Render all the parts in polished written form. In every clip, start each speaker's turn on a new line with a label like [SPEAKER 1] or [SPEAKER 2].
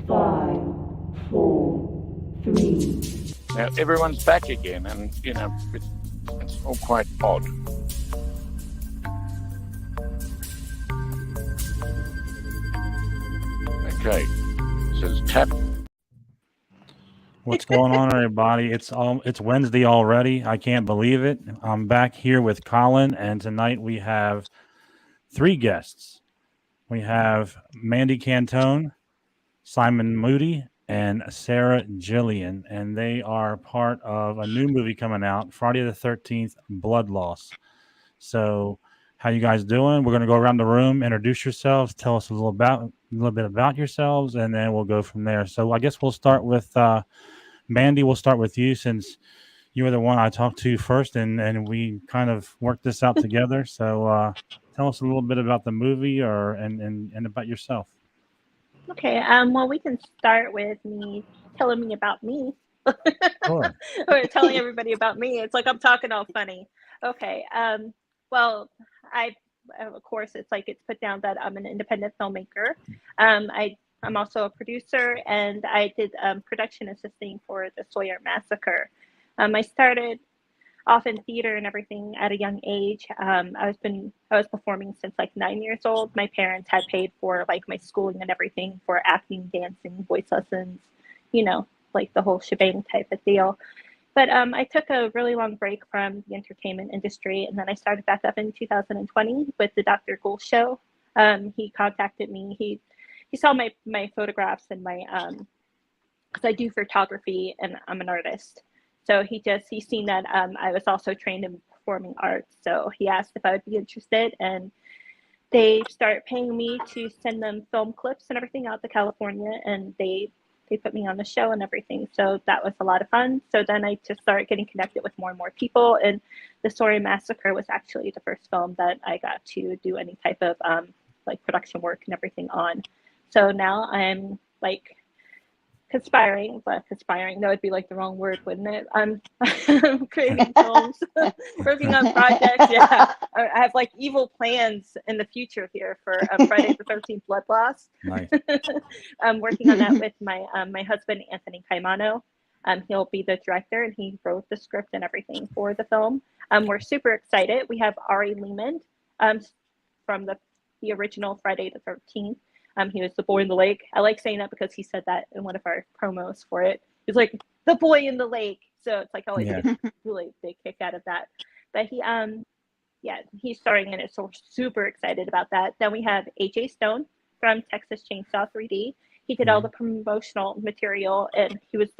[SPEAKER 1] 5, 4, 3.
[SPEAKER 2] Now everyone's back again, and it's all quite odd. Okay, it says tap.
[SPEAKER 3] What's going on, everybody? It's Wednesday already. I can't believe it. I'm back here with Colin, and tonight we have 3 guests. We have Mandee Cantone, Simon Moody, and Sarah Jillian, and they are part of a new movie coming out, Friday the 13th, Blood Loss. So, how you guys doing? We're going to go around the room, introduce yourselves, tell us a little bit about yourselves, and then we'll go from there. So, I guess we'll start with Mandee. We'll start with you since you were the one I talked to first, and we kind of worked this out together. So, tell us a little bit about the movie and about yourself.
[SPEAKER 4] Okay, well, we can start with me telling me about me.
[SPEAKER 3] Sure.
[SPEAKER 4] Or telling everybody about me. It's like I'm talking all funny. Okay, well, of course, it's put down that I'm an independent filmmaker. I'm also a producer, and I did production assisting for the Sawyer Massacre. I started off in theater and everything at a young age. I was performing since 9 years old. My parents had paid for my schooling and everything for acting, dancing, voice lessons, the whole shebang type of deal. But I took a really long break from the entertainment industry, and then I started back up in 2020 with the Dr. Gould Show. He contacted me. He saw my photographs and my because I do photography and I'm an artist. So he's seen that I was also trained in performing arts. So he asked if I would be interested, and they started paying me to send them film clips and everything out to California, and they put me on the show and everything. So that was a lot of fun. So then I just started getting connected with more and more people, and the Sawyer Massacre was actually the first film that I got to do any type of production work and everything on. So now I'm conspiring, but conspiring, that would be the wrong word, wouldn't it? I'm creating films, working on projects. Yeah, I have evil plans in the future here for Friday the 13th Blood Loss.
[SPEAKER 3] Nice.
[SPEAKER 4] I'm working on that with my husband, Anthony Caimano. He'll be the director, and he wrote the script and everything for the film. We're super excited. We have Ari Lehman from the original Friday the 13th. He was the boy in the lake. I like saying that because he said that in one of our promos for it. He's like, the boy in the lake. So it's always a really big kick out of that. But he's starring in it. So we're super excited about that. Then we have AJ Stone from Texas Chainsaw 3D. He did all the promotional material, and he was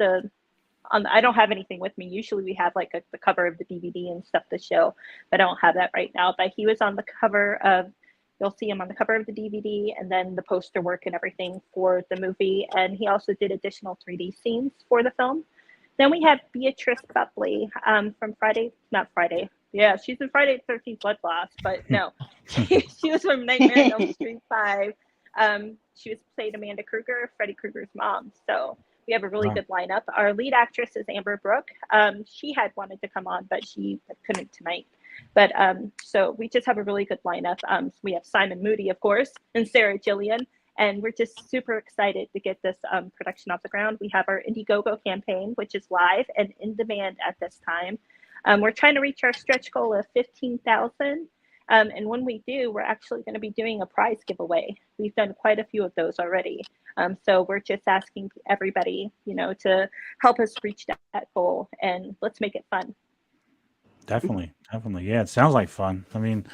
[SPEAKER 4] I don't have anything with me. Usually we have the cover of the DVD and stuff to show, but I don't have that right now. But he was on the cover of, you'll see him on the cover of the DVD, and then the poster work and everything for the movie. And he also did additional 3D scenes for the film. Then we have Beatrice Buckley from not Friday. Yeah, she's in Friday the 13th Blood Loss, but no. she was from Nightmare on Elm Street 5. She played Amanda Kruger, Freddy Krueger's mom. So we have a really good lineup. Our lead actress is Amber Brooke. She had wanted to come on, but she couldn't tonight. But so we just have a really good lineup. We have Simon Moody, of course, and Sarah Jillian, and we're just super excited to get this production off the ground. We have our Indiegogo campaign, which is live and in demand at this time. We're trying to reach our stretch goal of 15,000. And when we do, we're actually going to be doing a prize giveaway. We've done quite a few of those already. So we're just asking everybody, to help us reach that goal, and let's make it fun.
[SPEAKER 3] Definitely. Yeah, it sounds like fun. I mean,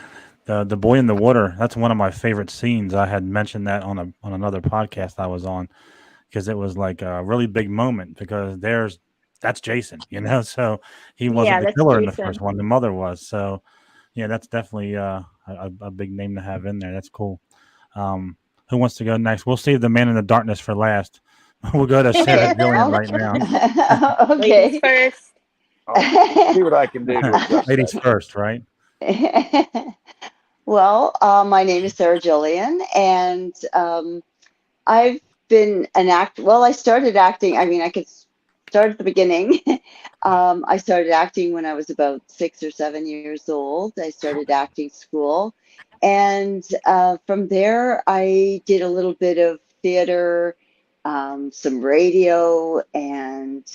[SPEAKER 3] the boy in the water, that's one of my favorite scenes. I had mentioned that on another podcast I was on, because it was a really big moment, because that's Jason, so he wasn't the killer in the first one, the mother was. So yeah, that's definitely a big name to have in there. That's cool. Who wants to go next? We'll save the Man in the Darkness for last. We'll go to Sarah Jillian right now.
[SPEAKER 5] Okay.
[SPEAKER 4] Ladies first.
[SPEAKER 2] I'll see what I can do to adjust
[SPEAKER 3] Ladies
[SPEAKER 2] that.
[SPEAKER 3] first, right?
[SPEAKER 5] Well, my name is Sarah Jillian, and I've been an actor. Well, I started acting. I mean, I could start at the beginning. I started acting when I was about 6 or 7 years old. I started acting school, and from there, I did a little bit of theater some radio, and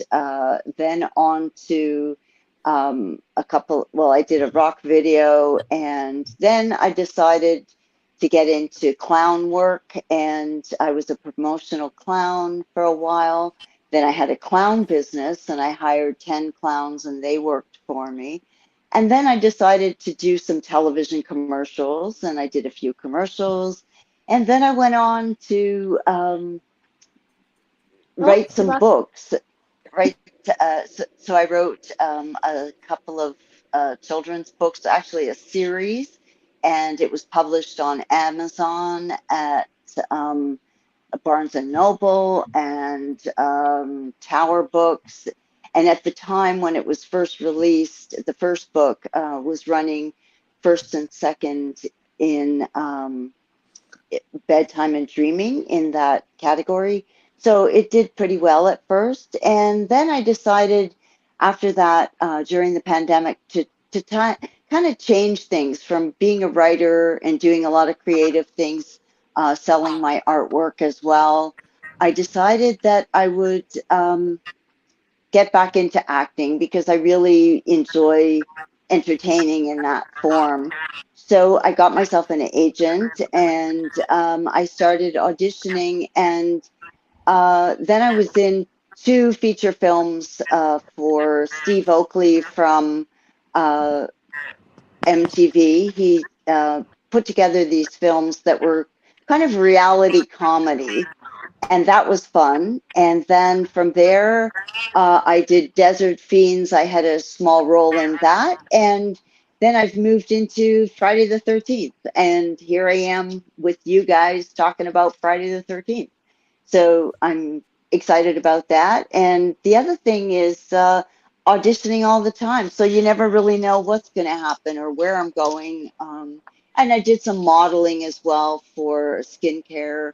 [SPEAKER 5] then on to a couple. Well, I did a rock video, and then I decided to get into clown work, and I was a promotional clown for a while. Then I had a clown business, and I hired 10 clowns, and they worked for me. And then I decided to do some television commercials, and I did a few commercials. And then I went on to write some books. Write, so I wrote a couple of children's books, actually a series, and it was published on Amazon, at Barnes and Noble, and Tower Books. And at the time when it was first released, the first book was running first and second in bedtime and dreaming in that category. So it did pretty well at first. And then I decided after that, during the pandemic, to kind of change things from being a writer and doing a lot of creative things, selling my artwork as well. I decided that I would get back into acting because I really enjoy entertaining in that form. So I got myself an agent, and I started auditioning, and then I was in 2 feature films for Steve Oakley from MTV. He put together these films that were kind of reality comedy, and that was fun. And then from there, I did Desert Fiends. I had a small role in that. And then I've moved into Friday the 13th. And here I am with you guys talking about Friday the 13th. So I'm excited about that. And the other thing is auditioning all the time. So you never really know what's going to happen or where I'm going. And I did some modeling as well for skincare.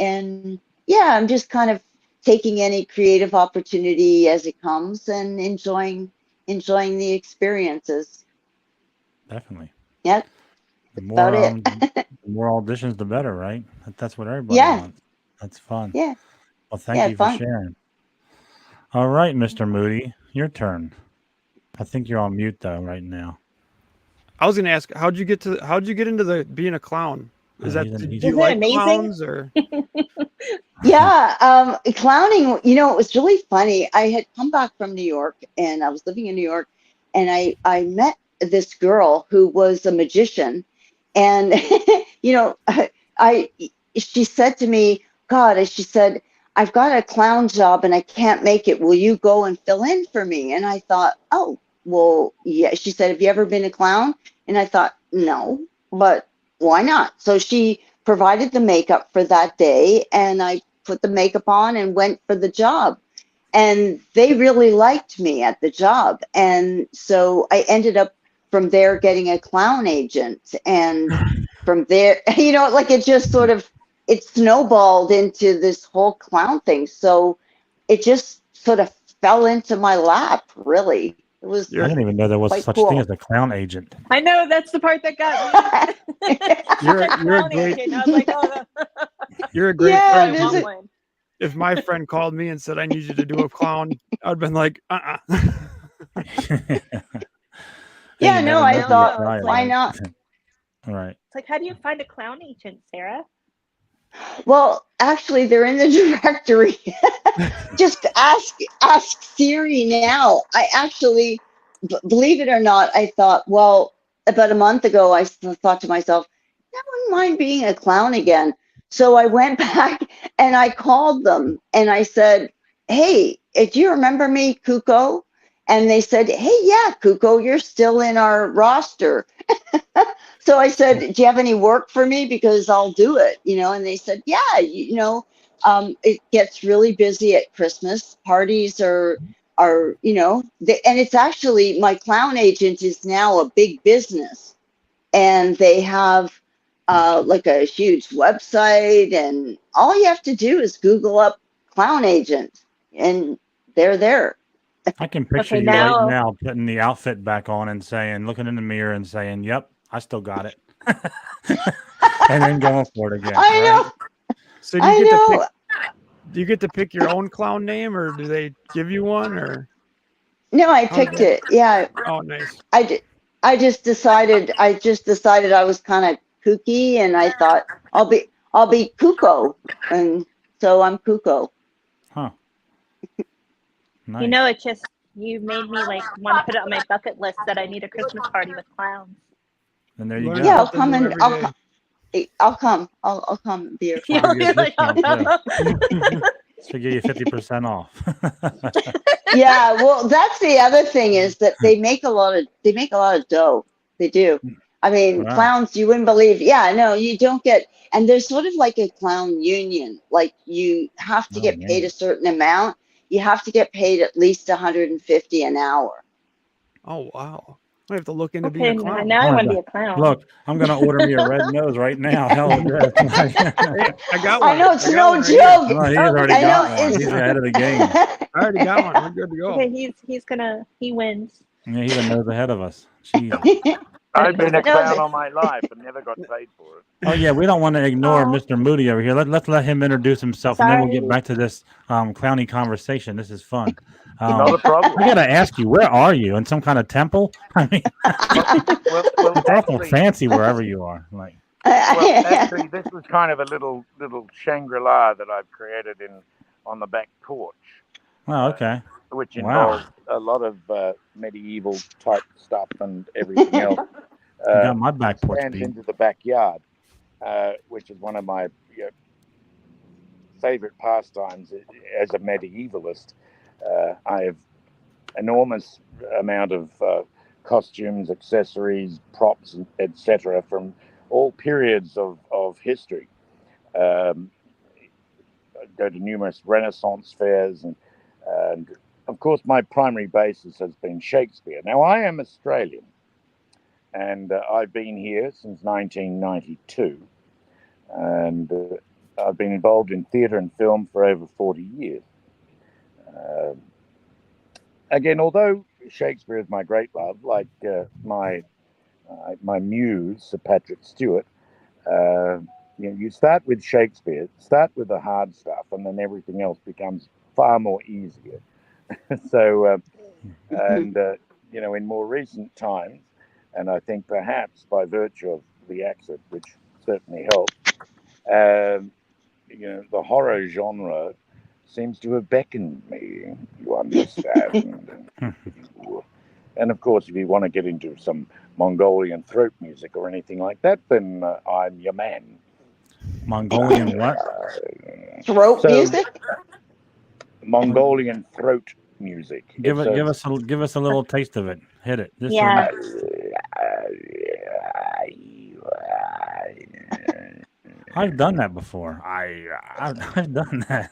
[SPEAKER 5] And yeah, I'm just kind of taking any creative opportunity as it comes and enjoying the experiences.
[SPEAKER 3] Definitely.
[SPEAKER 5] Yeah,
[SPEAKER 3] The
[SPEAKER 5] about
[SPEAKER 3] more
[SPEAKER 5] it.
[SPEAKER 3] the more auditions, the better, right? That's what everybody
[SPEAKER 5] Yeah,
[SPEAKER 3] wants. That's fun.
[SPEAKER 5] yeah,
[SPEAKER 3] Well, thank
[SPEAKER 5] yeah,
[SPEAKER 3] you for
[SPEAKER 5] fun.
[SPEAKER 3] sharing. All right, Mr. Moody, your turn. I think you're on mute though right now.
[SPEAKER 6] I was gonna ask, how'd you get into the being a clown? Did you
[SPEAKER 4] Isn't it
[SPEAKER 6] like
[SPEAKER 4] amazing?
[SPEAKER 6] clowns or?
[SPEAKER 5] Yeah, clowning, it was really funny. I had come back from New York, and I was living in New York, and I met this girl who was a magician, and I she said to me, God, she said, I've got a clown job and I can't make it. Will you go and fill in for me? And I thought, oh, well, yeah. She said, have you ever been a clown? And I thought, no, but why not? So she provided the makeup for that day, and I put the makeup on and went for the job. And they really liked me at the job. And so I ended up from there getting a clown agent. And from there, like it just sort of, it snowballed into this whole clown thing. So it just sort of fell into my lap, really. It was
[SPEAKER 3] I didn't even know there was
[SPEAKER 5] quite
[SPEAKER 3] such thing
[SPEAKER 5] cool.
[SPEAKER 3] as a clown agent.
[SPEAKER 4] I know, that's the part that got me.
[SPEAKER 6] You're a
[SPEAKER 4] Clown
[SPEAKER 6] great
[SPEAKER 4] agent. I was like, oh,
[SPEAKER 6] you're a great
[SPEAKER 5] Yeah,
[SPEAKER 4] I
[SPEAKER 6] friend.
[SPEAKER 5] this
[SPEAKER 4] want
[SPEAKER 5] is,
[SPEAKER 4] one.
[SPEAKER 6] If my friend called me and said I need you to do a clown, I'd been like,
[SPEAKER 3] And
[SPEAKER 5] yeah,
[SPEAKER 3] you
[SPEAKER 5] no,
[SPEAKER 3] never
[SPEAKER 5] I
[SPEAKER 3] know till you
[SPEAKER 5] thought,
[SPEAKER 3] try it,
[SPEAKER 5] why
[SPEAKER 3] right?
[SPEAKER 5] not?
[SPEAKER 3] All right.
[SPEAKER 4] It's like, how do you find a clown agent, Sarah?
[SPEAKER 5] Well, actually, they're in the directory. Just ask Siri now. I actually, believe it or not, I thought, well, about a month ago, I thought to myself, I wouldn't mind being a clown again. So I went back and I called them and I said, hey, do you remember me, Kuko? And they said, hey, yeah, Kuko, you're still in our roster. So I said, do you have any work for me? Because I'll do it, and they said, yeah, it gets really busy at Christmas. Parties and it's actually, my clown agent is now a big business, and they have like a huge website, and all you have to do is Google up clown agent, and they're there.
[SPEAKER 3] I can picture
[SPEAKER 4] Okay,
[SPEAKER 3] you right
[SPEAKER 4] now,
[SPEAKER 3] now putting the outfit back on and saying, looking in the mirror and saying, yep, I still got it. And then going for it again.
[SPEAKER 5] I
[SPEAKER 3] Right?
[SPEAKER 5] know,
[SPEAKER 6] so do
[SPEAKER 5] I
[SPEAKER 6] you get to
[SPEAKER 5] know.
[SPEAKER 6] pick? do you get to pick your own clown name, or do they give you one, or
[SPEAKER 5] No, I
[SPEAKER 6] how does
[SPEAKER 5] picked
[SPEAKER 6] that?
[SPEAKER 5] it. Yeah,
[SPEAKER 6] Oh, nice.
[SPEAKER 5] I did. I just decided I was kind of kooky, and I thought I'll be Kuko, and so I'm Kuko.
[SPEAKER 3] Huh.
[SPEAKER 4] You know,
[SPEAKER 3] Nice.
[SPEAKER 4] it just you made me like want to put it on my bucket list that I need a Christmas party with clowns.
[SPEAKER 3] And there you
[SPEAKER 6] Learn
[SPEAKER 5] Yeah,
[SPEAKER 3] go.
[SPEAKER 5] I'll
[SPEAKER 6] something
[SPEAKER 5] come
[SPEAKER 6] new
[SPEAKER 5] and
[SPEAKER 6] every day.
[SPEAKER 5] I'll come. I'll come and be your
[SPEAKER 3] Should
[SPEAKER 5] clown.
[SPEAKER 3] give you a
[SPEAKER 4] You're like,
[SPEAKER 3] discount too.
[SPEAKER 4] oh,
[SPEAKER 3] Should give you 50% off.
[SPEAKER 5] Yeah, well, that's the other thing is that they make a lot of dough. They do. I mean,
[SPEAKER 3] Wow.
[SPEAKER 5] clowns, you wouldn't believe. Yeah, no, you don't get, and there's sort of like a clown union. Like you have to
[SPEAKER 3] Oh
[SPEAKER 5] get paid a
[SPEAKER 3] man.
[SPEAKER 5] certain amount. You have to get paid at least 150 an hour.
[SPEAKER 6] Oh wow. I have to look into being
[SPEAKER 4] okay,
[SPEAKER 6] a clown.
[SPEAKER 4] now I
[SPEAKER 3] Oh,
[SPEAKER 4] want to be a clown.
[SPEAKER 3] look, I'm gonna order me a red nose right now. Hell with this.
[SPEAKER 6] Hey, I got
[SPEAKER 5] I
[SPEAKER 6] one.
[SPEAKER 5] know it's
[SPEAKER 6] I got
[SPEAKER 5] no
[SPEAKER 6] one right here.
[SPEAKER 3] I
[SPEAKER 5] joke.
[SPEAKER 3] know he's
[SPEAKER 4] Oh,
[SPEAKER 3] already
[SPEAKER 5] I know
[SPEAKER 3] got one. He's
[SPEAKER 5] it's.
[SPEAKER 3] ahead of the game.
[SPEAKER 6] I already got one. We're good to go.
[SPEAKER 4] okay, he wins.
[SPEAKER 3] Yeah, he's a nose ahead of us. Jesus.
[SPEAKER 2] I've been a
[SPEAKER 5] No,
[SPEAKER 2] clown all my life and never got paid for it.
[SPEAKER 3] Oh yeah, we don't want to ignore
[SPEAKER 4] Oh,
[SPEAKER 3] Mr. Moody over here. Let's let him introduce himself, and then we'll get
[SPEAKER 4] sorry.
[SPEAKER 3] back to this clowny conversation. This is fun.
[SPEAKER 2] Not a problem.
[SPEAKER 3] I gotta ask you, where are you? In some kind of temple? I mean,
[SPEAKER 2] Well,
[SPEAKER 3] it's awful
[SPEAKER 2] actually,
[SPEAKER 3] fancy wherever you are. Like,
[SPEAKER 2] actually, this was kind of a little Shangri-La that I've created on the back porch,
[SPEAKER 3] oh, okay.
[SPEAKER 2] which
[SPEAKER 3] Wow.
[SPEAKER 2] involves a lot of medieval type stuff and everything else.
[SPEAKER 3] You got my back porch
[SPEAKER 2] Stands
[SPEAKER 3] beat.
[SPEAKER 2] into the backyard, which is one of my favorite pastimes as a medievalist. I have enormous amount of costumes, accessories, props, etc., from all periods of history. I go to numerous Renaissance fairs, and of course, my primary basis has been Shakespeare. Now, I am Australian, and I've been here since 1992, and I've been involved in theatre and film for over 40 years. Again, although Shakespeare is my great love, like my muse, Sir Patrick Stewart, you start with Shakespeare, start with the hard stuff, and then everything else becomes far more easier. So, in more recent times, and I think perhaps by virtue of the accent, which certainly helps, the horror genre seems to have beckoned me, you understand. And of course, if you want to get into some Mongolian throat music or anything like that, then I'm your man.
[SPEAKER 3] Mongolian what?
[SPEAKER 5] Throat music?
[SPEAKER 2] Mongolian throat music.
[SPEAKER 3] Give us a little taste of it. Hit it. This
[SPEAKER 4] Yeah.
[SPEAKER 3] I've done that before. I've done that.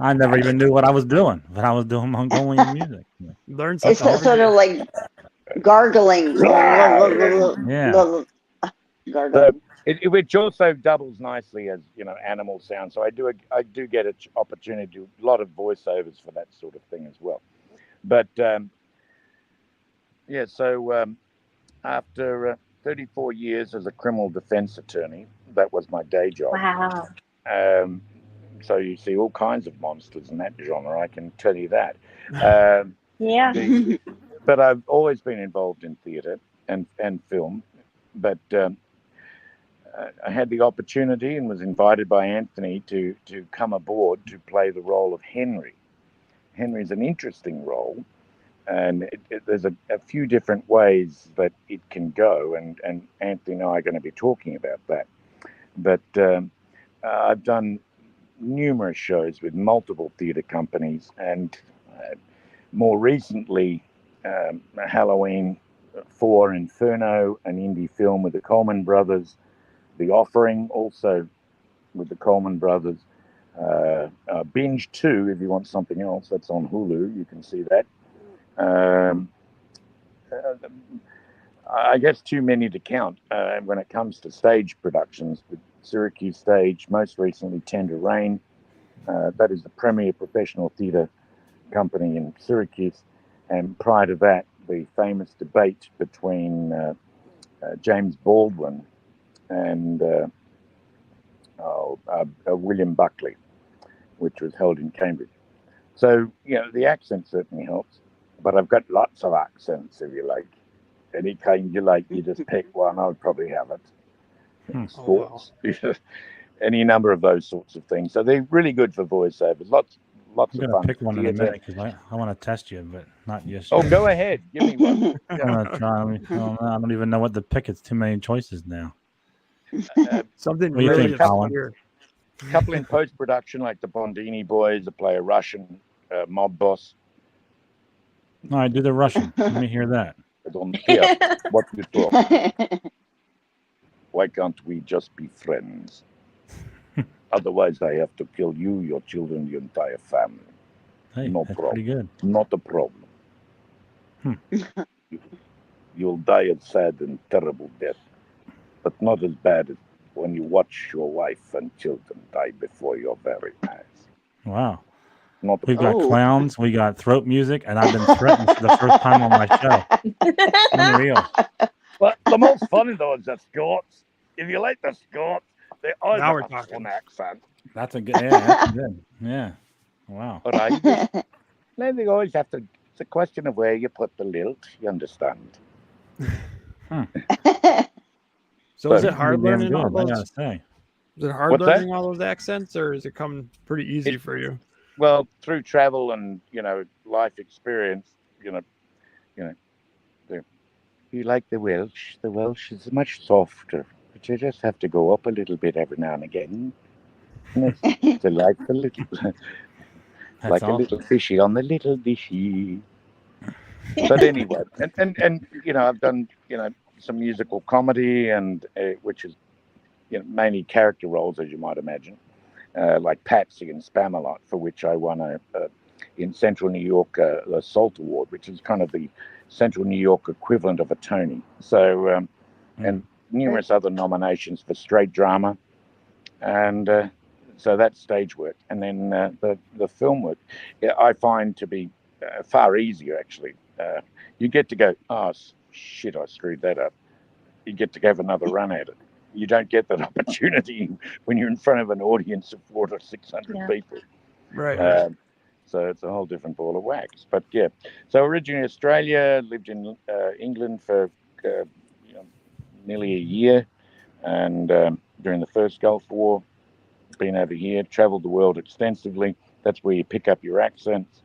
[SPEAKER 3] I never even knew what I was doing, but I was doing Mongolian music.
[SPEAKER 6] Learn
[SPEAKER 5] It's
[SPEAKER 6] something.
[SPEAKER 5] sort of like gargling.
[SPEAKER 3] Yeah.
[SPEAKER 5] Gargling.
[SPEAKER 2] Which also doubles nicely as animal sound. So I do get an opportunity to do a lot of voiceovers for that sort of thing as well. But so after 34 years as a criminal defense attorney, that was my day job.
[SPEAKER 4] Wow.
[SPEAKER 2] So you see all kinds of monsters in that genre, I can tell you that.
[SPEAKER 4] Yeah.
[SPEAKER 2] But I've always been involved in theatre and film. But I had the opportunity and was invited by Anthony to come aboard to play the role of Henry. Henry's an interesting role, and there's a few different ways that it can go, and Anthony and I are going to be talking about that. But I've done numerous shows with multiple theatre companies, and more recently, Halloween 4 Inferno, an indie film with the Coleman brothers, The Offering, also with the Coleman brothers, Binge 2, if you want something else, that's on Hulu, you can see that. I guess too many to count when it comes to stage productions. With Syracuse Stage, most recently Tender Rain, that is the premier professional theatre company in Syracuse, and prior to that, the famous debate between James Baldwin and William Buckley. which was held in Cambridge. So, the accent certainly helps. But I've got lots of accents, if you like. Any kind you like, you just pick one, I'll probably have it. Sports, any number of those sorts of things. So they're really good for voiceovers. Lots
[SPEAKER 3] I'm
[SPEAKER 2] of
[SPEAKER 3] gonna
[SPEAKER 2] fun.
[SPEAKER 3] pick one in a minute because I want to test you, but not just.
[SPEAKER 2] Oh, go ahead. Give me one.
[SPEAKER 3] I'm gonna try. I don't even know what to pick. It's too many choices now.
[SPEAKER 6] Something
[SPEAKER 3] What do you
[SPEAKER 6] really
[SPEAKER 3] think, Colin?
[SPEAKER 6] obscure.
[SPEAKER 2] Couple in post-production, like the Bondini boys, that play a Russian mob boss.
[SPEAKER 3] All right, do the Russian. Let me hear that.
[SPEAKER 2] I don't care what you talk. Why can't we just be friends? Otherwise, I have to kill you, your children, your entire family.
[SPEAKER 3] Hey,
[SPEAKER 2] No
[SPEAKER 3] that's
[SPEAKER 2] problem.
[SPEAKER 3] pretty good.
[SPEAKER 2] Not a problem. You'll die a sad and terrible death, but not as bad as when you watch your wife and children die before your very eyes.
[SPEAKER 3] Wow.
[SPEAKER 2] Not a
[SPEAKER 3] We've got
[SPEAKER 5] Oh.
[SPEAKER 3] clowns, we got throat music, and I've been threatened for the first time on my show. Unreal.
[SPEAKER 2] But the most funny though is the Scots. If you like the Scots, they always
[SPEAKER 6] Now
[SPEAKER 2] have
[SPEAKER 6] we're
[SPEAKER 2] a
[SPEAKER 6] talking.
[SPEAKER 2] fun accent.
[SPEAKER 3] That's a good. Yeah, that's good. Yeah. Wow.
[SPEAKER 2] But they always have to. It's a question of where you put the lilt. You understand?
[SPEAKER 6] So is
[SPEAKER 2] But-
[SPEAKER 6] it hard
[SPEAKER 3] Pretty damn
[SPEAKER 6] learning all
[SPEAKER 3] good, I gotta
[SPEAKER 6] those?
[SPEAKER 3] say.
[SPEAKER 6] Is it hard
[SPEAKER 2] What's that?
[SPEAKER 6] learning all those accents, or is it come pretty easy for you?
[SPEAKER 2] Well, through travel and life experience, you like the Welsh. The Welsh is much softer, but you just have to go up a little bit every now and again. And it's like a little,
[SPEAKER 3] That's
[SPEAKER 2] like
[SPEAKER 3] awesome.
[SPEAKER 2] a little fishy on the little dishy. But anyway, and I've done some musical comedy and which is mainly character roles, as you might imagine, like Patsy and Spamalot, for which I won in Central New York the Salt Award, which is kind of the Central New York equivalent of a Tony. So and numerous other nominations for straight drama, and so that's stage work, and then the film work, I find to be far easier actually. You get to go, oh shit, I screwed that up. You get to have another run at it. You don't get that opportunity when you're in front of an audience of 400 or 600 people.
[SPEAKER 6] Right.
[SPEAKER 2] So it's a whole different ball of wax. But yeah, so originally Australia, lived in England for nearly a year, and during the first Gulf War, been over here, travelled the world extensively. That's where you pick up your accents,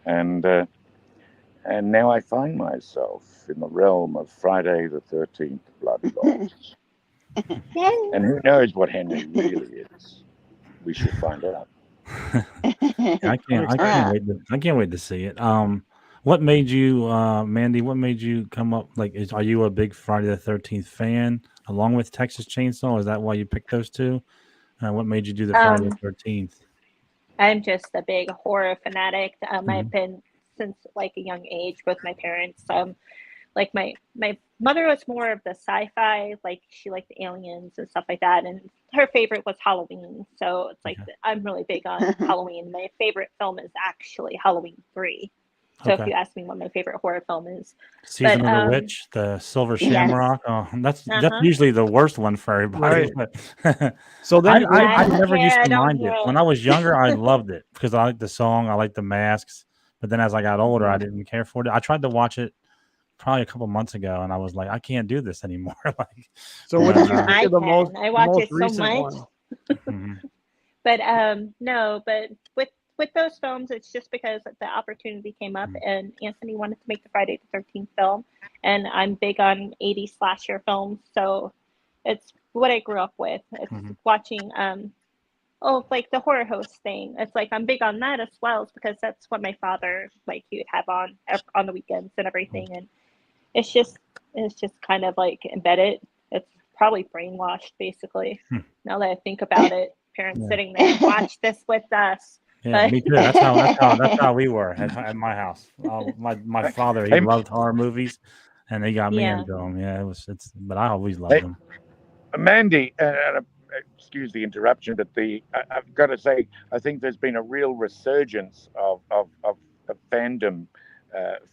[SPEAKER 2] and now I find myself in the realm of Friday the 13th Blood Lost. And who knows what Henry really is? We should find out.
[SPEAKER 3] I can't wait to see it. What made you, Mandee? What made you come up? Are you a big Friday the 13th fan, along with Texas Chainsaw? Is that why you picked those two? What made you do the Friday the 13th?
[SPEAKER 4] I'm just a big horror fanatic. I've been since like a young age with my parents. Like my mother was more of the sci-fi, like she liked the aliens and stuff like that, and her favorite was Halloween. So it's like I'm really big on Halloween. My favorite film is actually Halloween 3. So if you ask me what my favorite horror film is,
[SPEAKER 3] Season of the Witch, the Silver
[SPEAKER 4] Yes.
[SPEAKER 3] Shamrock. Oh, that's usually the worst one for everybody.
[SPEAKER 6] Right.
[SPEAKER 3] But
[SPEAKER 6] So then
[SPEAKER 3] I never used to
[SPEAKER 4] don't
[SPEAKER 3] mind it.
[SPEAKER 4] know.
[SPEAKER 3] When I was younger, I loved it because I liked the song, I liked the masks. But then as I got older, I didn't care for it. I tried to watch it probably a couple months ago, and I was like, I can't do this anymore.
[SPEAKER 6] So what did you think
[SPEAKER 4] I
[SPEAKER 6] of the
[SPEAKER 4] can.
[SPEAKER 6] most,
[SPEAKER 4] I watch
[SPEAKER 6] most
[SPEAKER 4] it so
[SPEAKER 6] recent
[SPEAKER 4] much.
[SPEAKER 6] one?
[SPEAKER 4] But no, but with those films, it's just because the opportunity came up and Anthony wanted to make the Friday the 13th film, and I'm big on 80s slasher films, so it's what I grew up with. It's watching like the horror host thing. It's like I'm big on that as well, it's because that's what my father, like, he would have on the weekends and everything, and it's just kind of like embedded. It's probably brainwashed basically. Now that I think about it, parents sitting there, watch this with us.
[SPEAKER 3] Yeah, me too. That's how we were at my house. My father, he loved horror movies, and they got me into them. Yeah, but I always loved them.
[SPEAKER 2] Mandee, excuse the interruption, but I've got to say, I think there's been a real resurgence of fandom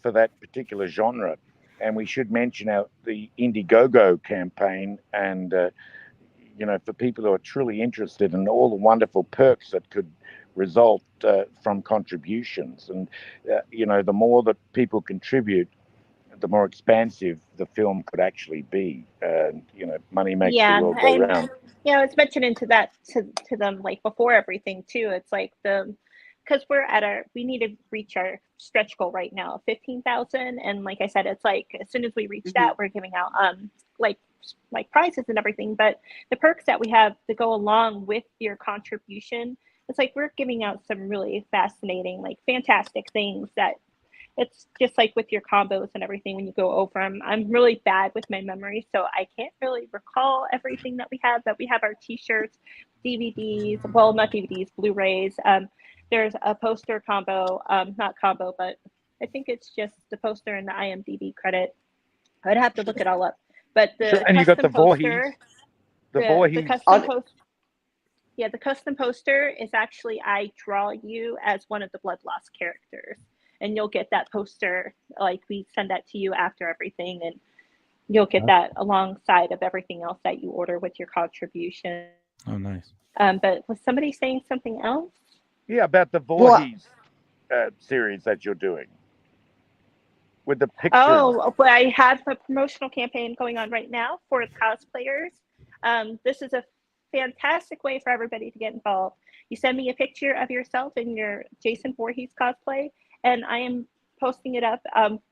[SPEAKER 2] for that particular genre, and we should mention the Indiegogo campaign, and for people who are truly interested in all the wonderful perks that could result from contributions. And, the more that people contribute, the more expansive the film could actually be. Money makes the
[SPEAKER 4] Yeah,
[SPEAKER 2] world go round.
[SPEAKER 4] I was mentioning to that to them like before everything too. It's like because we need to reach our stretch goal right now, 15,000, and like I said, it's like as soon as we reach that, we're giving out like prizes and everything. But the perks that we have to go along with your contribution, it's like we're giving out some really fascinating, like fantastic things that it's just like with your combos and everything when you go over them. I'm really bad with my memory, so I can't really recall everything that we have. But we have our T-shirts, DVDs, well, not DVDs, Blu-rays. There's a poster combo, not combo, but I think it's just the poster and the IMDb credit. I'd have to look it all up. But the
[SPEAKER 2] And you got the
[SPEAKER 4] custom poster, the
[SPEAKER 2] Voorhees.
[SPEAKER 4] custom poster. Yeah, the custom poster is actually I draw you as one of the blood loss characters. And you'll get that poster, like we send that to you after everything, and you'll get that alongside of everything else that you order with your contribution.
[SPEAKER 3] Oh, nice.
[SPEAKER 4] But was somebody saying something else?
[SPEAKER 2] Yeah, about the Voorhees series that you're doing with the pictures.
[SPEAKER 4] Oh, but I have a promotional campaign going on right now for cosplayers. This is a fantastic way for everybody to get involved. You send me a picture of yourself in your Jason Voorhees cosplay, and I am posting it up.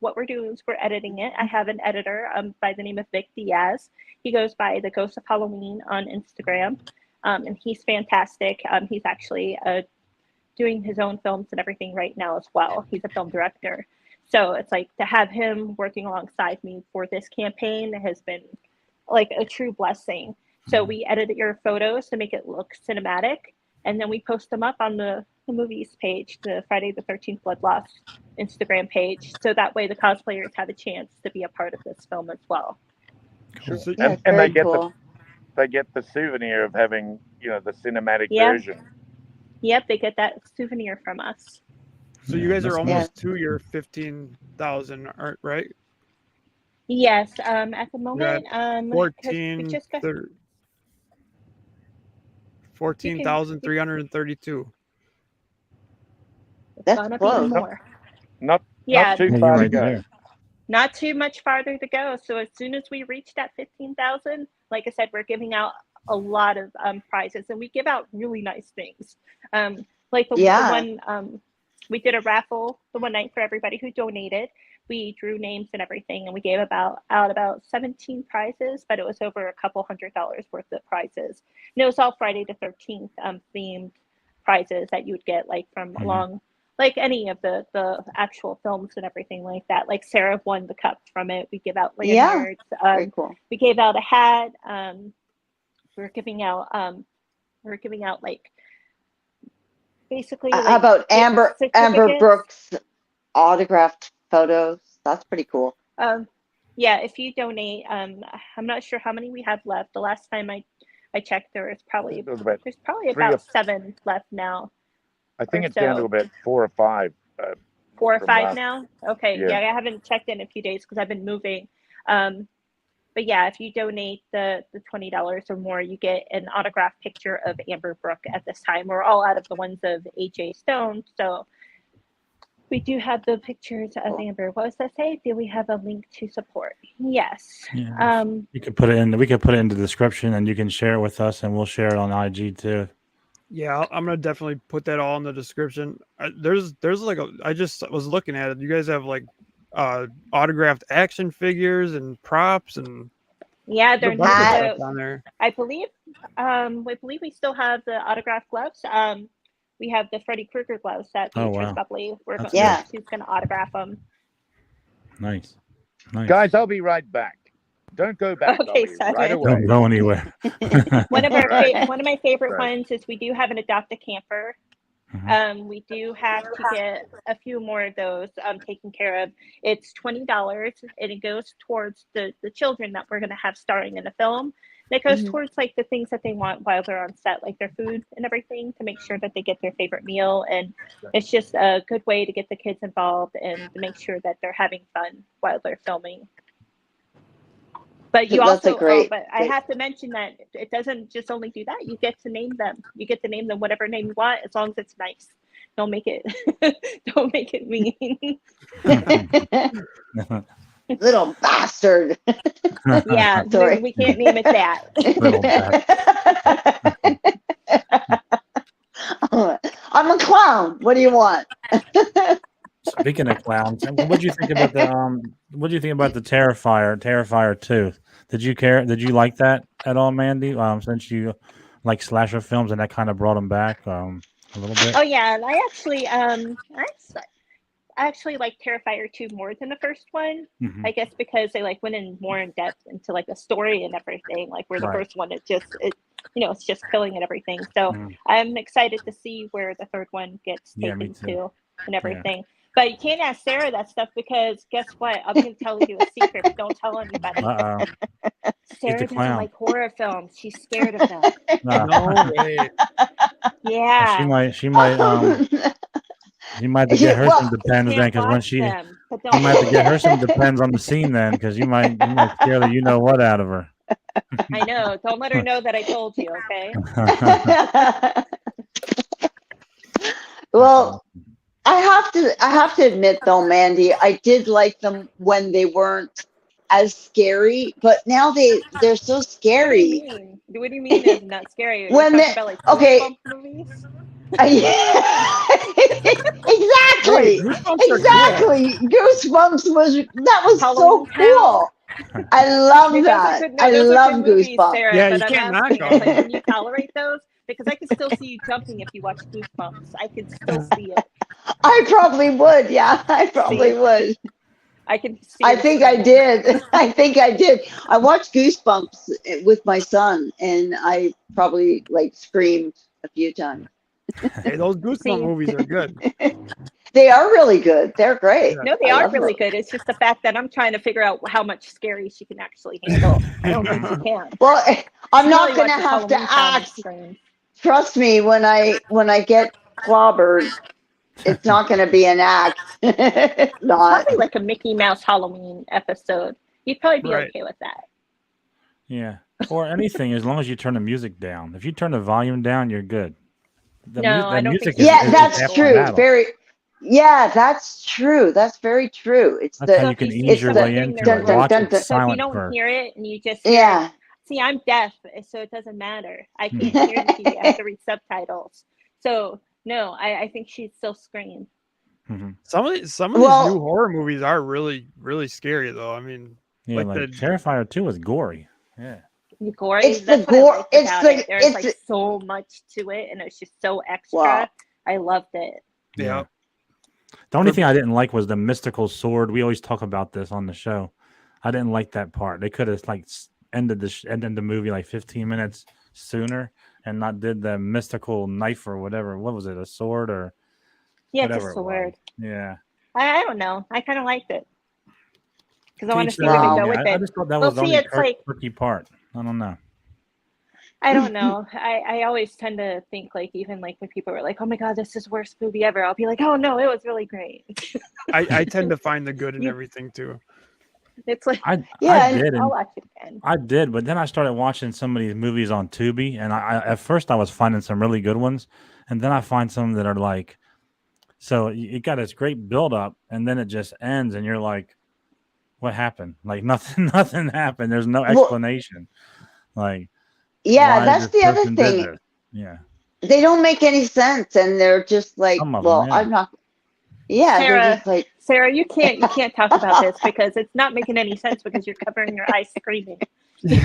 [SPEAKER 4] What we're doing is we're editing it. I have an editor by the name of Vic Diaz. He goes by the Ghost of Halloween on Instagram, and he's fantastic. He's actually doing his own films and everything right now as well. He's a film director. So it's like to have him working alongside me for this campaign has been like a true blessing. So we edited your photos to make it look cinematic, and then we post them up on the movies page, the Friday the 13th Blood Loss Instagram page. So that way the cosplayers have a chance to be a part of this film as well.
[SPEAKER 3] Cool.
[SPEAKER 5] Yeah,
[SPEAKER 2] And
[SPEAKER 5] very cool.
[SPEAKER 2] they get the souvenir of having, the cinematic
[SPEAKER 4] Yeah.
[SPEAKER 2] version.
[SPEAKER 4] Yep, they get that souvenir from us.
[SPEAKER 6] So you guys are
[SPEAKER 3] that's
[SPEAKER 6] almost to your 15,000, right?
[SPEAKER 4] Yes, at the moment,
[SPEAKER 6] 14, 14,332.
[SPEAKER 5] That's
[SPEAKER 4] gonna be
[SPEAKER 5] close.
[SPEAKER 4] more.
[SPEAKER 2] Not
[SPEAKER 4] Yeah,
[SPEAKER 2] too
[SPEAKER 3] You're
[SPEAKER 2] far to
[SPEAKER 3] right
[SPEAKER 2] go.
[SPEAKER 3] there.
[SPEAKER 4] not too much farther to go. So as soon as we reach that 15,000, like I said, we're giving out a lot of prizes, and we give out really nice things. Like the one we did a raffle the one night for everybody who donated. We drew names and everything, and we gave out about 17 prizes, but it was over a couple $100 worth of prizes. And it was all Friday the 13th themed prizes that you would get like from along like any of the actual films and everything like that. Like Sarah won the cup from it. We give out lanyards.
[SPEAKER 5] Very cool.
[SPEAKER 4] We gave out a hat. We're giving out like basically
[SPEAKER 5] How
[SPEAKER 4] like
[SPEAKER 5] about Amber
[SPEAKER 4] certificates.
[SPEAKER 5] Brooks autographed photos? That's pretty cool.
[SPEAKER 4] Yeah, if you donate, I'm not sure how many we have left. The last time I checked, there's probably about 7 left now.
[SPEAKER 2] I think it's down to about 4 or 5.
[SPEAKER 4] 4 or
[SPEAKER 2] from
[SPEAKER 4] 5
[SPEAKER 2] last-
[SPEAKER 4] now? Okay,
[SPEAKER 2] Yeah.
[SPEAKER 4] yeah, I haven't checked in a few days because I've been moving. But yeah, if you donate the $20 or more, you get an autographed picture of Amber Brooke at this time. We're all out of the ones of AJ Stone, so we do have the pictures of Amber. What was that say? Do we have a link to support? Yes.
[SPEAKER 3] Yeah. You could put it in. We could put it in the description, and you can share it with us, and we'll share it on IG too.
[SPEAKER 6] Yeah, I'm gonna definitely put that all in the description. There's like I just was looking at it. You guys have like autographed action figures and props and
[SPEAKER 4] yeah, they're
[SPEAKER 6] a bunch of
[SPEAKER 5] not-
[SPEAKER 6] stuff on there.
[SPEAKER 4] I believe we still have the autographed gloves. We have the Freddy Krueger gloves that
[SPEAKER 3] Oh,
[SPEAKER 4] Beatrice
[SPEAKER 3] wow.
[SPEAKER 4] Bubbly.
[SPEAKER 5] Yeah.
[SPEAKER 4] She's gonna autograph them.
[SPEAKER 3] Nice.
[SPEAKER 2] Guys, I'll be right back. Don't go back.
[SPEAKER 4] Okay,
[SPEAKER 2] I'll be
[SPEAKER 4] Simon.
[SPEAKER 2] right away.
[SPEAKER 3] Don't go anywhere.
[SPEAKER 4] One of our
[SPEAKER 2] Right.
[SPEAKER 4] one of my favorite
[SPEAKER 2] Right.
[SPEAKER 4] ones is we do have an adopt a camper. We do have to get a few more of those taken care of. It's $20 and it goes towards the children that we're going to have starring in the film. And it goes towards like the things that they want while they're on set, like their food and everything, to make sure that they get their favorite meal. And it's just a good way to get the kids involved and to make sure that they're having fun while they're filming. But you
[SPEAKER 5] That's a
[SPEAKER 4] also,
[SPEAKER 5] great.
[SPEAKER 4] but I have to mention that it doesn't just only do that. You get to name them. You get to name them whatever name you want, as long as it's nice. Don't make it, don't make it mean.
[SPEAKER 5] Little bastard.
[SPEAKER 4] Yeah,
[SPEAKER 5] Sorry.
[SPEAKER 4] we can't name it that.
[SPEAKER 3] Little
[SPEAKER 5] I'm a clown. What do you want?
[SPEAKER 3] Speaking of clowns, what do you think about the what do you think about the Terrifier 2? Did you care? Did you like that at all, Mandee? Since you like slasher films and that kind of brought them back a little bit.
[SPEAKER 4] Oh yeah, and I actually like Terrifier 2 more than the first one.
[SPEAKER 3] Mhm.
[SPEAKER 4] I guess because they like went in more in depth into like the story and everything. Like where the
[SPEAKER 3] Right.
[SPEAKER 4] first one it's just killing and everything. So
[SPEAKER 3] Mhm.
[SPEAKER 4] I'm excited to see where the third one gets
[SPEAKER 3] Yeah, me
[SPEAKER 4] taken
[SPEAKER 3] too.
[SPEAKER 4] to and everything. But you can't ask Sarah that stuff because guess what? I'm gonna tell you a secret. But don't tell anybody. Sarah doesn't
[SPEAKER 3] clown.
[SPEAKER 4] like horror films. She's scared of them.
[SPEAKER 6] No way.
[SPEAKER 4] Yeah.
[SPEAKER 3] She might you might have to get her some Depends then,
[SPEAKER 4] Can't
[SPEAKER 3] because when
[SPEAKER 4] watch
[SPEAKER 3] she
[SPEAKER 4] them, but
[SPEAKER 3] you
[SPEAKER 4] don't
[SPEAKER 3] might have to get her some Depends on the scene then, because you might scare the you know what out of her.
[SPEAKER 4] I know. Don't let her know that I told you, okay?
[SPEAKER 5] Well, I have to admit though, Mandee, I did like them when they weren't as scary, but now they're so
[SPEAKER 4] What do
[SPEAKER 5] scary.
[SPEAKER 4] you mean? What do you mean it's not scary? You're
[SPEAKER 5] When
[SPEAKER 4] talking
[SPEAKER 5] they-
[SPEAKER 4] about like
[SPEAKER 5] okay.
[SPEAKER 4] Goosebumps movies?
[SPEAKER 5] Exactly.
[SPEAKER 6] Goosebumps are
[SPEAKER 5] Exactly. Goosebumps was so
[SPEAKER 4] Halloween
[SPEAKER 5] cool. I love that. I
[SPEAKER 4] those are
[SPEAKER 5] love
[SPEAKER 4] good movies,
[SPEAKER 5] Goosebumps.
[SPEAKER 4] Sarah,
[SPEAKER 6] Yeah,
[SPEAKER 4] but
[SPEAKER 6] you
[SPEAKER 4] I'm
[SPEAKER 6] can't
[SPEAKER 4] asking,
[SPEAKER 6] knock
[SPEAKER 4] it's like,
[SPEAKER 6] them.
[SPEAKER 4] can you tolerate those? Because I can still see you jumping if you watch Goosebumps. I can still see it.
[SPEAKER 5] I probably would. Yeah, I probably
[SPEAKER 4] See?
[SPEAKER 5] would.
[SPEAKER 4] I can see
[SPEAKER 5] I
[SPEAKER 4] her
[SPEAKER 5] think I
[SPEAKER 4] screaming.
[SPEAKER 5] did. I think I did. I watched Goosebumps with my son, and I probably like screamed a few times.
[SPEAKER 6] Hey, those Goosebumps
[SPEAKER 4] See?
[SPEAKER 6] movies are good.
[SPEAKER 5] They are really good. They're great.
[SPEAKER 4] No, they
[SPEAKER 5] I
[SPEAKER 4] are
[SPEAKER 5] love
[SPEAKER 4] really
[SPEAKER 5] them.
[SPEAKER 4] good. It's just the fact that I'm trying to figure out how much scary she can actually handle. I don't think she can.
[SPEAKER 5] Well, I'm
[SPEAKER 4] She
[SPEAKER 5] not
[SPEAKER 4] probably
[SPEAKER 5] going to
[SPEAKER 4] watches
[SPEAKER 5] have to
[SPEAKER 4] Halloween Town and
[SPEAKER 5] act.
[SPEAKER 4] screams.
[SPEAKER 5] Trust me, when I get clobbered, it's not going to be an act. It's not.
[SPEAKER 4] Probably like a Mickey Mouse Halloween episode. You'd probably be
[SPEAKER 6] Right.
[SPEAKER 4] okay with that.
[SPEAKER 3] Yeah, or anything as long as you turn the music down. If you turn the volume down, you're good.
[SPEAKER 4] No, I
[SPEAKER 3] The
[SPEAKER 4] don't
[SPEAKER 3] music
[SPEAKER 4] think
[SPEAKER 3] is
[SPEAKER 4] so.
[SPEAKER 5] Yeah,
[SPEAKER 3] is
[SPEAKER 5] that's
[SPEAKER 3] half the
[SPEAKER 5] true.
[SPEAKER 3] battle.
[SPEAKER 5] Yeah, that's true. That's very true. It's
[SPEAKER 3] That's how
[SPEAKER 5] the
[SPEAKER 3] you
[SPEAKER 4] if
[SPEAKER 3] can
[SPEAKER 4] you see
[SPEAKER 3] ease your way
[SPEAKER 4] something
[SPEAKER 3] into
[SPEAKER 4] they're
[SPEAKER 3] it.
[SPEAKER 5] dun,
[SPEAKER 3] Watch
[SPEAKER 5] dun,
[SPEAKER 3] it
[SPEAKER 5] dun.
[SPEAKER 4] So if you
[SPEAKER 3] silent
[SPEAKER 4] don't
[SPEAKER 3] first.
[SPEAKER 4] hear it and you just hear
[SPEAKER 5] yeah.
[SPEAKER 4] it, see, I'm deaf, so it doesn't matter. I can't hear the TV. I have to read subtitles. So no, I think she'd still scream.
[SPEAKER 3] Mhm.
[SPEAKER 6] Some of these
[SPEAKER 5] Well-
[SPEAKER 6] new horror movies are really, really scary though. I mean,
[SPEAKER 3] Yeah,
[SPEAKER 6] Like
[SPEAKER 3] like
[SPEAKER 6] the-
[SPEAKER 3] Terrifier 2 was gory. Yeah.
[SPEAKER 4] Gory.
[SPEAKER 5] It's the
[SPEAKER 4] That's what I
[SPEAKER 5] gore-
[SPEAKER 4] liked
[SPEAKER 5] it's
[SPEAKER 4] about
[SPEAKER 5] the-
[SPEAKER 4] it. There's
[SPEAKER 5] it's
[SPEAKER 4] like
[SPEAKER 5] the-
[SPEAKER 4] so much to it, and it's just so extra.
[SPEAKER 5] Wow.
[SPEAKER 4] I loved it.
[SPEAKER 6] yeah.
[SPEAKER 3] The only
[SPEAKER 6] For-
[SPEAKER 3] thing I didn't like was the mystical sword. We always talk about this on the show. I didn't like that part. They could have like ended the movie like 15 minutes sooner and not did the mystical knife or whatever. What was it? A sword or
[SPEAKER 4] Yeah,
[SPEAKER 3] whatever
[SPEAKER 4] it's a
[SPEAKER 3] it was.
[SPEAKER 4] sword.
[SPEAKER 3] Yeah.
[SPEAKER 4] I don't know. I kind of liked it because I
[SPEAKER 3] To
[SPEAKER 4] want to
[SPEAKER 3] each
[SPEAKER 4] see
[SPEAKER 3] their
[SPEAKER 4] where they
[SPEAKER 5] Wow.
[SPEAKER 3] own.
[SPEAKER 4] go
[SPEAKER 3] Yeah,
[SPEAKER 4] with
[SPEAKER 3] I
[SPEAKER 4] it.
[SPEAKER 3] just thought that
[SPEAKER 4] Well,
[SPEAKER 3] was the
[SPEAKER 4] see,
[SPEAKER 3] only
[SPEAKER 4] it's like
[SPEAKER 3] quirky part. I don't know.
[SPEAKER 4] I don't know. I always tend to think like even like when people are like, "Oh my god, this is the worst movie ever," I'll be like, "Oh no, it was really great."
[SPEAKER 6] I tend to find the good in
[SPEAKER 4] You-
[SPEAKER 6] everything too.
[SPEAKER 4] It's like
[SPEAKER 3] I
[SPEAKER 5] Yeah, and-
[SPEAKER 3] did,
[SPEAKER 4] I'll
[SPEAKER 3] and
[SPEAKER 4] watch it again.
[SPEAKER 3] I did, but then I started watching some of these movies on Tubi, and I at first I was finding some really good ones, and then I find some that are like, so you got this great build up, and then it just ends, and you're like, what happened? Like nothing happened. There's no
[SPEAKER 5] Well-
[SPEAKER 3] explanation. Like,
[SPEAKER 5] Yeah,
[SPEAKER 3] why
[SPEAKER 5] that's
[SPEAKER 3] this
[SPEAKER 5] the other
[SPEAKER 3] person did
[SPEAKER 5] thing.
[SPEAKER 3] this. Yeah,
[SPEAKER 5] They don't make any sense, and they're just like,
[SPEAKER 3] Some of
[SPEAKER 5] well,
[SPEAKER 3] them, yeah.
[SPEAKER 5] I'm not. Yeah,
[SPEAKER 4] Sarah,
[SPEAKER 5] they're just like,
[SPEAKER 4] Sarah, you can't talk about this because it's not making any sense because you're covering your eyes screaming.
[SPEAKER 3] when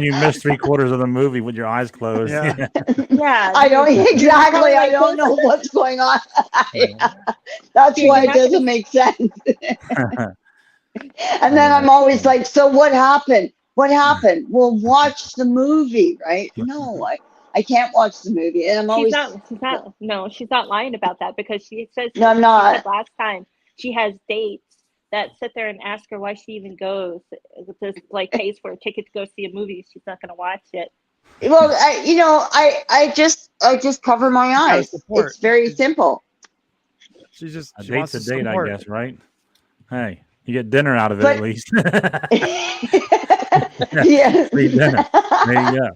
[SPEAKER 3] you miss 3/4 of the movie with your eyes closed.
[SPEAKER 6] Yeah.
[SPEAKER 4] Yeah,
[SPEAKER 5] I don't exactly.
[SPEAKER 4] probably
[SPEAKER 5] I
[SPEAKER 4] like
[SPEAKER 5] don't
[SPEAKER 4] this.
[SPEAKER 5] know what's going on. That's
[SPEAKER 4] You're
[SPEAKER 5] why it
[SPEAKER 4] not gonna-
[SPEAKER 5] doesn't make sense. And then I'm always like, so what happened? What happened? Well, watch the movie, right? No, I can't watch the movie, and I'm always.
[SPEAKER 4] She's not lying about that because she says
[SPEAKER 5] No, I'm
[SPEAKER 4] she
[SPEAKER 5] not.
[SPEAKER 4] said last time she has dates that sit there and ask her why she even goes. This like pays for a ticket to go see a movie. She's not going to watch it.
[SPEAKER 5] Well, I just cover my
[SPEAKER 6] gotta
[SPEAKER 5] eyes.
[SPEAKER 6] support.
[SPEAKER 5] It's very simple.
[SPEAKER 6] She
[SPEAKER 3] A
[SPEAKER 6] wants
[SPEAKER 3] date's
[SPEAKER 6] to
[SPEAKER 3] a date, I
[SPEAKER 6] support.
[SPEAKER 3] guess, right? Hey, You get dinner out of it
[SPEAKER 5] But-
[SPEAKER 3] at least.
[SPEAKER 5] Yeah.
[SPEAKER 3] Free dinner. There you go.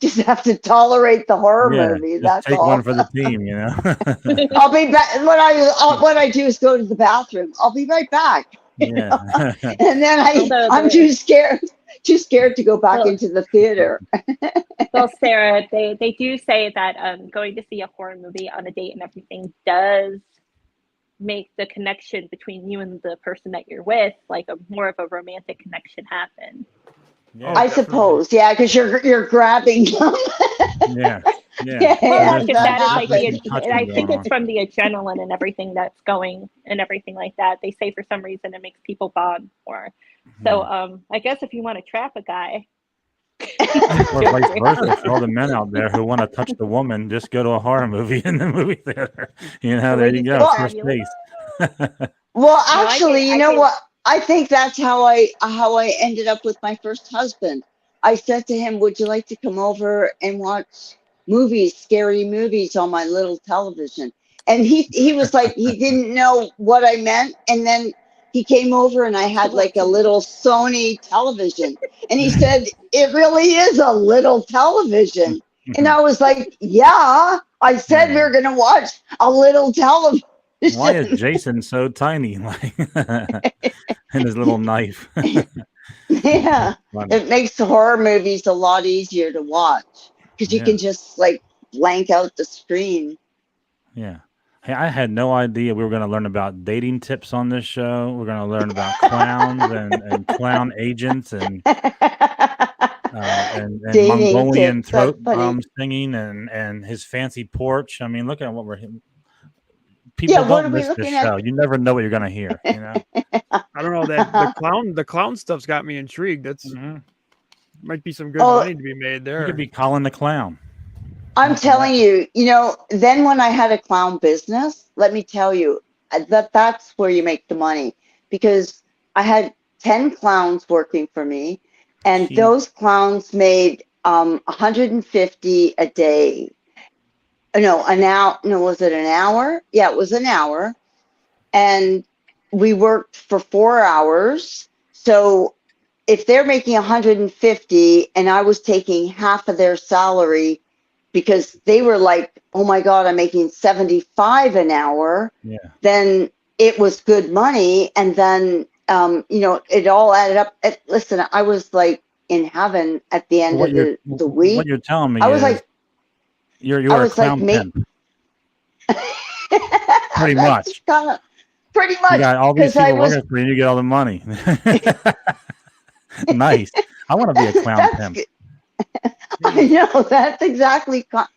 [SPEAKER 5] Just have to tolerate the horror movie.
[SPEAKER 3] Just
[SPEAKER 5] That's
[SPEAKER 3] take
[SPEAKER 5] all.
[SPEAKER 3] one for the team, you know.
[SPEAKER 5] I'll be back. What I do is go to the bathroom. I'll be right back.
[SPEAKER 3] Yeah.
[SPEAKER 5] And then
[SPEAKER 4] Although
[SPEAKER 5] I'm too scared to go back
[SPEAKER 4] Well-
[SPEAKER 5] into the theater.
[SPEAKER 4] Well, Sarah, they do say that going to see a horror movie on a date and everything does make the connection between you and the person that you're with, like a more of a romantic connection, happen.
[SPEAKER 3] Yeah.
[SPEAKER 5] I suppose, yeah, because you're grabbing them.
[SPEAKER 3] Yeah. Yeah.
[SPEAKER 5] Yeah,
[SPEAKER 4] Well, not
[SPEAKER 3] There's
[SPEAKER 4] just that, it's like
[SPEAKER 3] definitely some touching
[SPEAKER 4] I think
[SPEAKER 3] going
[SPEAKER 4] it's from the adrenaline and everything that's going and everything like that. They say for some reason it makes people bond more. So I guess if you want to trap a guy,
[SPEAKER 3] Or vice versa, for all the men out there who want to touch the woman, just go to a horror movie in the movie theater. You know, there you go.
[SPEAKER 5] Well,
[SPEAKER 3] First base.
[SPEAKER 5] Well,
[SPEAKER 4] I
[SPEAKER 5] actually,
[SPEAKER 4] think-
[SPEAKER 5] you
[SPEAKER 4] I
[SPEAKER 5] know
[SPEAKER 4] think-
[SPEAKER 5] what? I think that's how I ended up with my first husband. I said to him, "Would you like to come over and watch movies, scary movies on my little television?" And he was like, he didn't know what I meant, and then he came over and I had like a little Sony television, and he said, "It really is a little television." And I was like, "Yeah, I said we we're gonna watch a little television."
[SPEAKER 3] Why is Jason so tiny, like, and his little knife?
[SPEAKER 5] Yeah,
[SPEAKER 3] Funny.
[SPEAKER 5] it makes the horror movies a lot easier to watch because you
[SPEAKER 3] Yeah.
[SPEAKER 5] can just like blank out the screen.
[SPEAKER 3] Yeah. Hey, I had no idea we were going to learn about dating tips on this show. We're going to learn about clowns and clown agents and
[SPEAKER 5] Dating
[SPEAKER 3] Mongolian
[SPEAKER 5] tips, that's
[SPEAKER 3] throat
[SPEAKER 5] funny.
[SPEAKER 3] singing and his fancy porch. I mean, look at what we're people
[SPEAKER 5] Yeah, what
[SPEAKER 3] don't
[SPEAKER 5] are we
[SPEAKER 3] miss this
[SPEAKER 5] looking at?
[SPEAKER 3] show. You never know what you're going to hear. You know.
[SPEAKER 6] I don't know that the clown stuff's got me intrigued. That's
[SPEAKER 3] Mhm.
[SPEAKER 6] might be some good
[SPEAKER 5] Oh,
[SPEAKER 6] money to be made
[SPEAKER 3] You
[SPEAKER 6] there.
[SPEAKER 3] could be Colin the clown.
[SPEAKER 5] I'm telling you, then when I had a clown business, let me tell you that's where you make the money because I had 10 clowns working for me, and
[SPEAKER 3] Jeez.
[SPEAKER 5] those clowns made 150 a day. No, an hour. No, was it an hour? Yeah, it was an hour. And we worked for 4 hours. So if they're making 150 and I was taking half of their salary because they were like, "Oh my God, I'm making 75 an hour,"
[SPEAKER 3] Yeah.
[SPEAKER 5] then it was good money. And then, it all added up. Listen, I was like in heaven at the end
[SPEAKER 3] What
[SPEAKER 5] of
[SPEAKER 3] you're
[SPEAKER 5] the week.
[SPEAKER 3] what you're telling me
[SPEAKER 5] I was
[SPEAKER 3] is
[SPEAKER 5] like,
[SPEAKER 3] you
[SPEAKER 5] I
[SPEAKER 3] are a
[SPEAKER 5] was like,
[SPEAKER 3] clown
[SPEAKER 5] mate.
[SPEAKER 3] pimp. Pretty much.
[SPEAKER 5] Pretty
[SPEAKER 3] You
[SPEAKER 5] much.
[SPEAKER 3] got all these
[SPEAKER 5] 'cause I
[SPEAKER 3] people
[SPEAKER 5] was-
[SPEAKER 3] working for you. You get all the money. Nice. I want to be a clown
[SPEAKER 5] That's
[SPEAKER 3] pimp.
[SPEAKER 5] good. I know that's exactly kind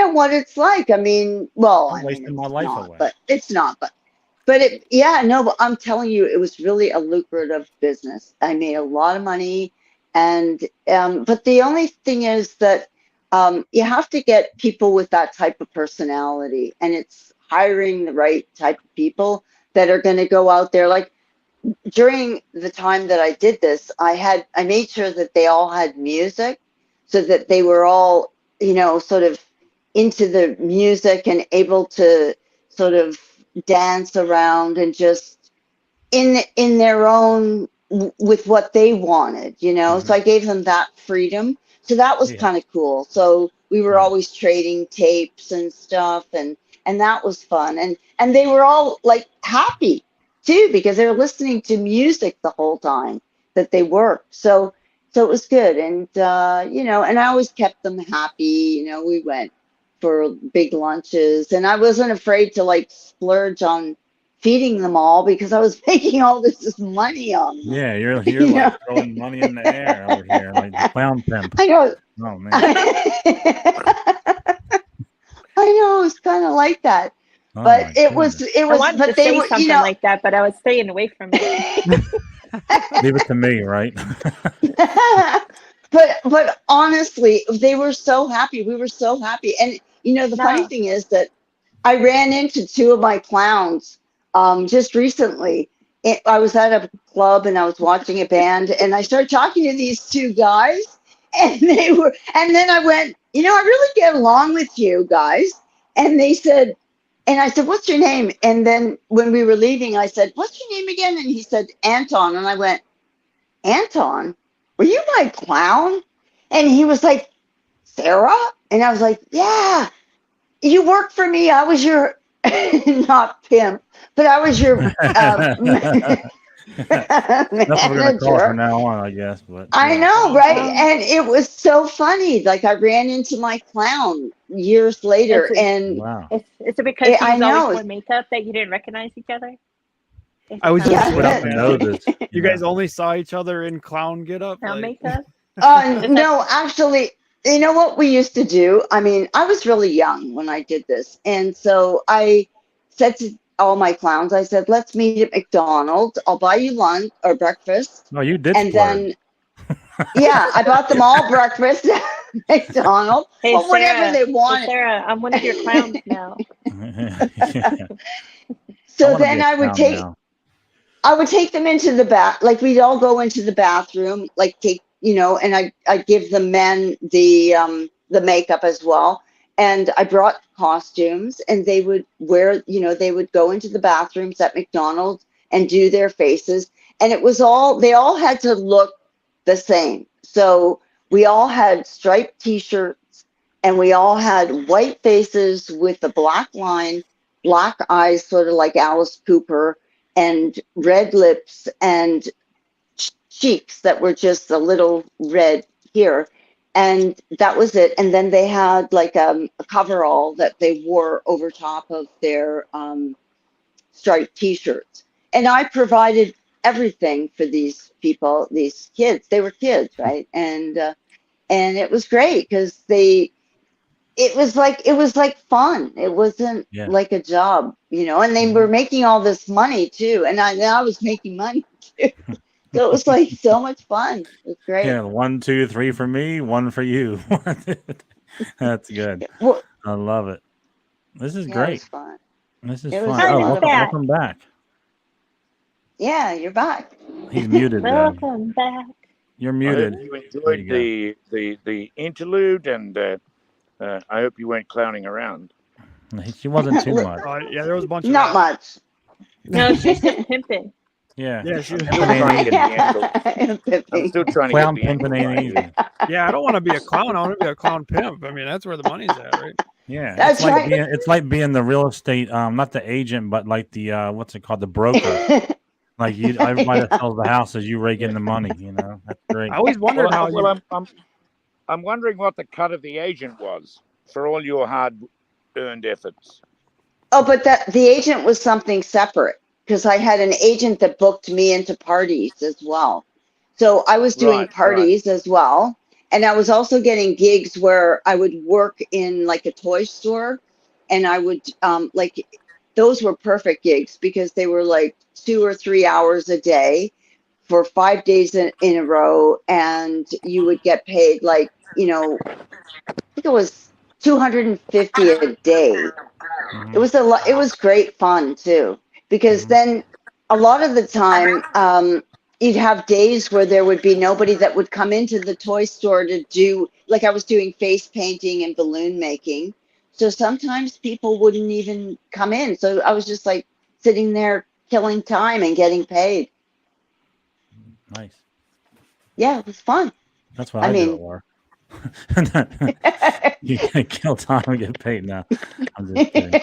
[SPEAKER 5] of what it's like. I mean, well,
[SPEAKER 3] I'm wasting my life away.
[SPEAKER 5] but it's not. But but I'm telling you, it was really a lucrative business. I made a lot of money, and but the only thing is that you have to get people with that type of personality, and it's hiring the right type of people that are going to go out there. Like during the time that I did this, I made sure that they all had music, so that they were all, sort of into the music and able to sort of dance around and just in their own with what they wanted, So I gave them that freedom. So that was kind of cool. So we were always trading tapes and stuff, and that was fun. And they were all like happy too because they were listening to music the whole time that they worked. So it was good. And and I always kept them happy. We went for big lunches, and I wasn't afraid to like splurge on feeding them all because I was making all this money on them.
[SPEAKER 3] Yeah, you're like throwing money in the air over here, like the clown pimp.
[SPEAKER 5] I know.
[SPEAKER 3] Oh man.
[SPEAKER 5] I know, it's kind of like that.
[SPEAKER 3] Oh,
[SPEAKER 5] But
[SPEAKER 3] my
[SPEAKER 5] it was,
[SPEAKER 3] goodness.
[SPEAKER 4] I wanted
[SPEAKER 5] but
[SPEAKER 4] to
[SPEAKER 5] they
[SPEAKER 4] say
[SPEAKER 5] were,
[SPEAKER 4] something like that, but I was staying away from it.
[SPEAKER 3] Leave it to me, right?
[SPEAKER 5] but honestly, they were so happy. We were so happy. And the funny thing is that I ran into two of my clowns just recently. I was at a club and I was watching a band, and I started talking to these two guys, and then I went, I really get along with you guys. And they said, And I said, "What's your name?" And then when we were leaving, I said, "What's your name again?" And he said, "Anton." And I went, "Anton, were you my clown?" And he was like, "Sarah?" And I was like, "Yeah, you worked for me. I was your not pimp, but I was your
[SPEAKER 3] That's what we're gonna call it from
[SPEAKER 5] manager."
[SPEAKER 3] now on, I guess. But
[SPEAKER 5] I
[SPEAKER 3] yeah.
[SPEAKER 5] know, right?
[SPEAKER 4] Um,
[SPEAKER 5] And it was so funny. Like I ran into my clown years later,
[SPEAKER 4] Is
[SPEAKER 5] and
[SPEAKER 3] Wow.
[SPEAKER 4] is it because
[SPEAKER 5] I
[SPEAKER 4] you
[SPEAKER 5] know.
[SPEAKER 4] always wore makeup that you didn't recognize each other? Is
[SPEAKER 6] I
[SPEAKER 4] it
[SPEAKER 6] was
[SPEAKER 4] kind
[SPEAKER 6] just
[SPEAKER 4] of
[SPEAKER 5] Yeah,
[SPEAKER 3] Split
[SPEAKER 6] like
[SPEAKER 3] up the
[SPEAKER 6] that.
[SPEAKER 3] noses.
[SPEAKER 6] You guys only saw each other in clown getup,
[SPEAKER 4] clown
[SPEAKER 6] like
[SPEAKER 4] makeup?
[SPEAKER 5] no, actually, you know what we used to do? I mean, I was really young when I did this. And so I said to all my clowns, I said, "Let's meet at McDonald's. I'll buy you lunch or breakfast."
[SPEAKER 3] No, you did
[SPEAKER 5] And
[SPEAKER 3] splurge.
[SPEAKER 5] then, yeah, I bought them all breakfast at McDonald's.
[SPEAKER 4] Hey
[SPEAKER 5] Well, whatever they
[SPEAKER 4] Hey
[SPEAKER 5] wanted.
[SPEAKER 4] Sarah, I'm one of your clowns now.
[SPEAKER 3] Yeah. I
[SPEAKER 5] So
[SPEAKER 3] want to be
[SPEAKER 5] then
[SPEAKER 3] a
[SPEAKER 5] I would
[SPEAKER 3] clown
[SPEAKER 5] take
[SPEAKER 3] now.
[SPEAKER 5] I would take them into the bath, like we'd all go into the bathroom, like take, and I'd give the men the makeup as well. And I brought costumes and they would wear, they would go into the bathrooms at McDonald's and do their faces. And they all had to look the same. So we all had striped t-shirts and we all had white faces with a black line, black eyes, sort of like Alice Cooper, and red lips and cheeks that were just a little red here. And that was it. And then they had like a coverall that they wore over top of their striped t-shirts. And I provided everything for these people, these kids. They were kids, right? And it was great because it was like fun. It wasn't
[SPEAKER 3] Yeah.
[SPEAKER 5] like a job, and they were making all this money too. And I was making money too. So it was like so much fun. It was great.
[SPEAKER 3] Yeah. 1, 2, 3 for me, 1 for you. That's good.
[SPEAKER 5] Well,
[SPEAKER 3] I love it. This is
[SPEAKER 5] yeah, it
[SPEAKER 3] great.
[SPEAKER 5] was fun.
[SPEAKER 3] This is
[SPEAKER 5] It was
[SPEAKER 3] fun.
[SPEAKER 5] a
[SPEAKER 3] Oh,
[SPEAKER 5] lot
[SPEAKER 4] I'm
[SPEAKER 5] of
[SPEAKER 3] welcome,
[SPEAKER 5] fun.
[SPEAKER 4] back.
[SPEAKER 3] welcome back.
[SPEAKER 5] Yeah, you're back.
[SPEAKER 3] He's muted though.
[SPEAKER 4] Welcome back.
[SPEAKER 3] You're
[SPEAKER 2] I
[SPEAKER 3] muted.
[SPEAKER 2] hope you
[SPEAKER 3] There
[SPEAKER 2] enjoyed
[SPEAKER 3] you
[SPEAKER 2] the interlude, and I hope you weren't clowning around.
[SPEAKER 3] go. She wasn't too much.
[SPEAKER 6] yeah, there was a bunch of
[SPEAKER 5] Not
[SPEAKER 6] that.
[SPEAKER 5] much.
[SPEAKER 4] No, she's just pimping.
[SPEAKER 3] Yeah.
[SPEAKER 6] Yeah, she was.
[SPEAKER 2] I'm still trying to get the angle. I'm
[SPEAKER 5] Pimping.
[SPEAKER 2] still trying to
[SPEAKER 3] Clown
[SPEAKER 2] get the angle
[SPEAKER 3] pimping ain't
[SPEAKER 2] right
[SPEAKER 3] easy.
[SPEAKER 2] here.
[SPEAKER 6] Yeah, I don't want to be a clown. I want to be a clown pimp. I mean, that's where the money's at, right?
[SPEAKER 3] Yeah.
[SPEAKER 5] That's
[SPEAKER 3] It's like
[SPEAKER 5] right.
[SPEAKER 3] it's like being the real estate, not the agent, but like the what's it called? The broker. Like everybody that sells the houses, you rake in the money, That's great.
[SPEAKER 6] I always wondered how you.
[SPEAKER 2] I'm wondering what the cut of the agent was for all your hard-earned efforts.
[SPEAKER 5] Oh, but the agent was something separate because I had an agent that booked me into parties as well. So I was doing
[SPEAKER 2] Right.
[SPEAKER 5] parties as well. And I was also getting gigs where I would work in like a toy store and I would those were perfect gigs because they were like 2 or 3 hours a day for 5 days in a row. And you would get paid like, I think it was 250 a day. It was it was great fun too, because then a lot of the time you'd have days where there would be nobody that would come into the toy store to do, like I was doing face painting and balloon making. So sometimes people wouldn't even come in. So I was just like sitting there killing time and getting paid.
[SPEAKER 3] Nice.
[SPEAKER 5] Yeah, it was fun.
[SPEAKER 3] That's what I do at work. You can kill time and get paid now. I'm just kidding.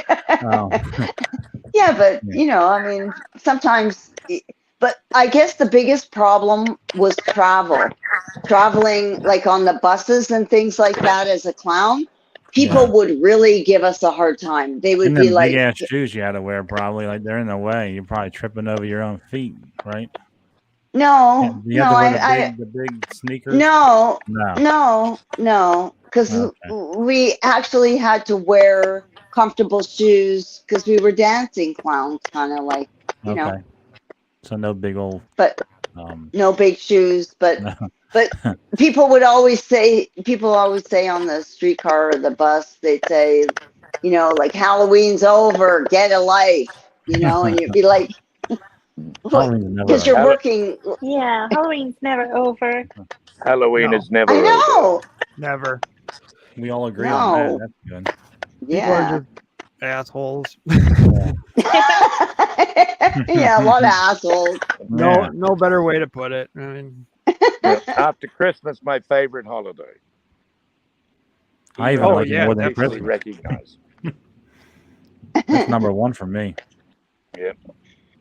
[SPEAKER 5] Yeah, but I mean, sometimes, but I guess the biggest problem was traveling like on the buses and things like that as a clown. People would really give us a hard time. They would
[SPEAKER 3] And
[SPEAKER 5] be
[SPEAKER 3] them
[SPEAKER 5] like,
[SPEAKER 3] big ass shoes you had to wear, probably like they're in the way. You're probably tripping over your own feet, right?
[SPEAKER 5] no,
[SPEAKER 3] You have to wear the big sneakers.
[SPEAKER 5] no,
[SPEAKER 3] No.
[SPEAKER 5] because we actually had to wear comfortable shoes because we were dancing clowns, kind of like,
[SPEAKER 3] Okay. So no big old.
[SPEAKER 5] but no big shoes, but people always say on the streetcar or the bus, they'd say, like Halloween's over, get a life, and you'd be like, because you're working.
[SPEAKER 4] Yeah, Halloween's never over.
[SPEAKER 2] Halloween is never
[SPEAKER 5] I know.
[SPEAKER 2] over.
[SPEAKER 6] Never.
[SPEAKER 3] We all agree on that. That's good.
[SPEAKER 5] Yeah.
[SPEAKER 6] assholes.
[SPEAKER 5] Yeah, a lot of assholes.
[SPEAKER 3] Yeah.
[SPEAKER 6] No better way to put it. I mean,
[SPEAKER 2] After Christmas, my favorite holiday.
[SPEAKER 3] I even
[SPEAKER 6] Oh,
[SPEAKER 3] like it
[SPEAKER 6] yeah,
[SPEAKER 3] more than
[SPEAKER 2] officially
[SPEAKER 3] Christmas.
[SPEAKER 2] recognized.
[SPEAKER 3] That's number one for me.
[SPEAKER 2] Yeah.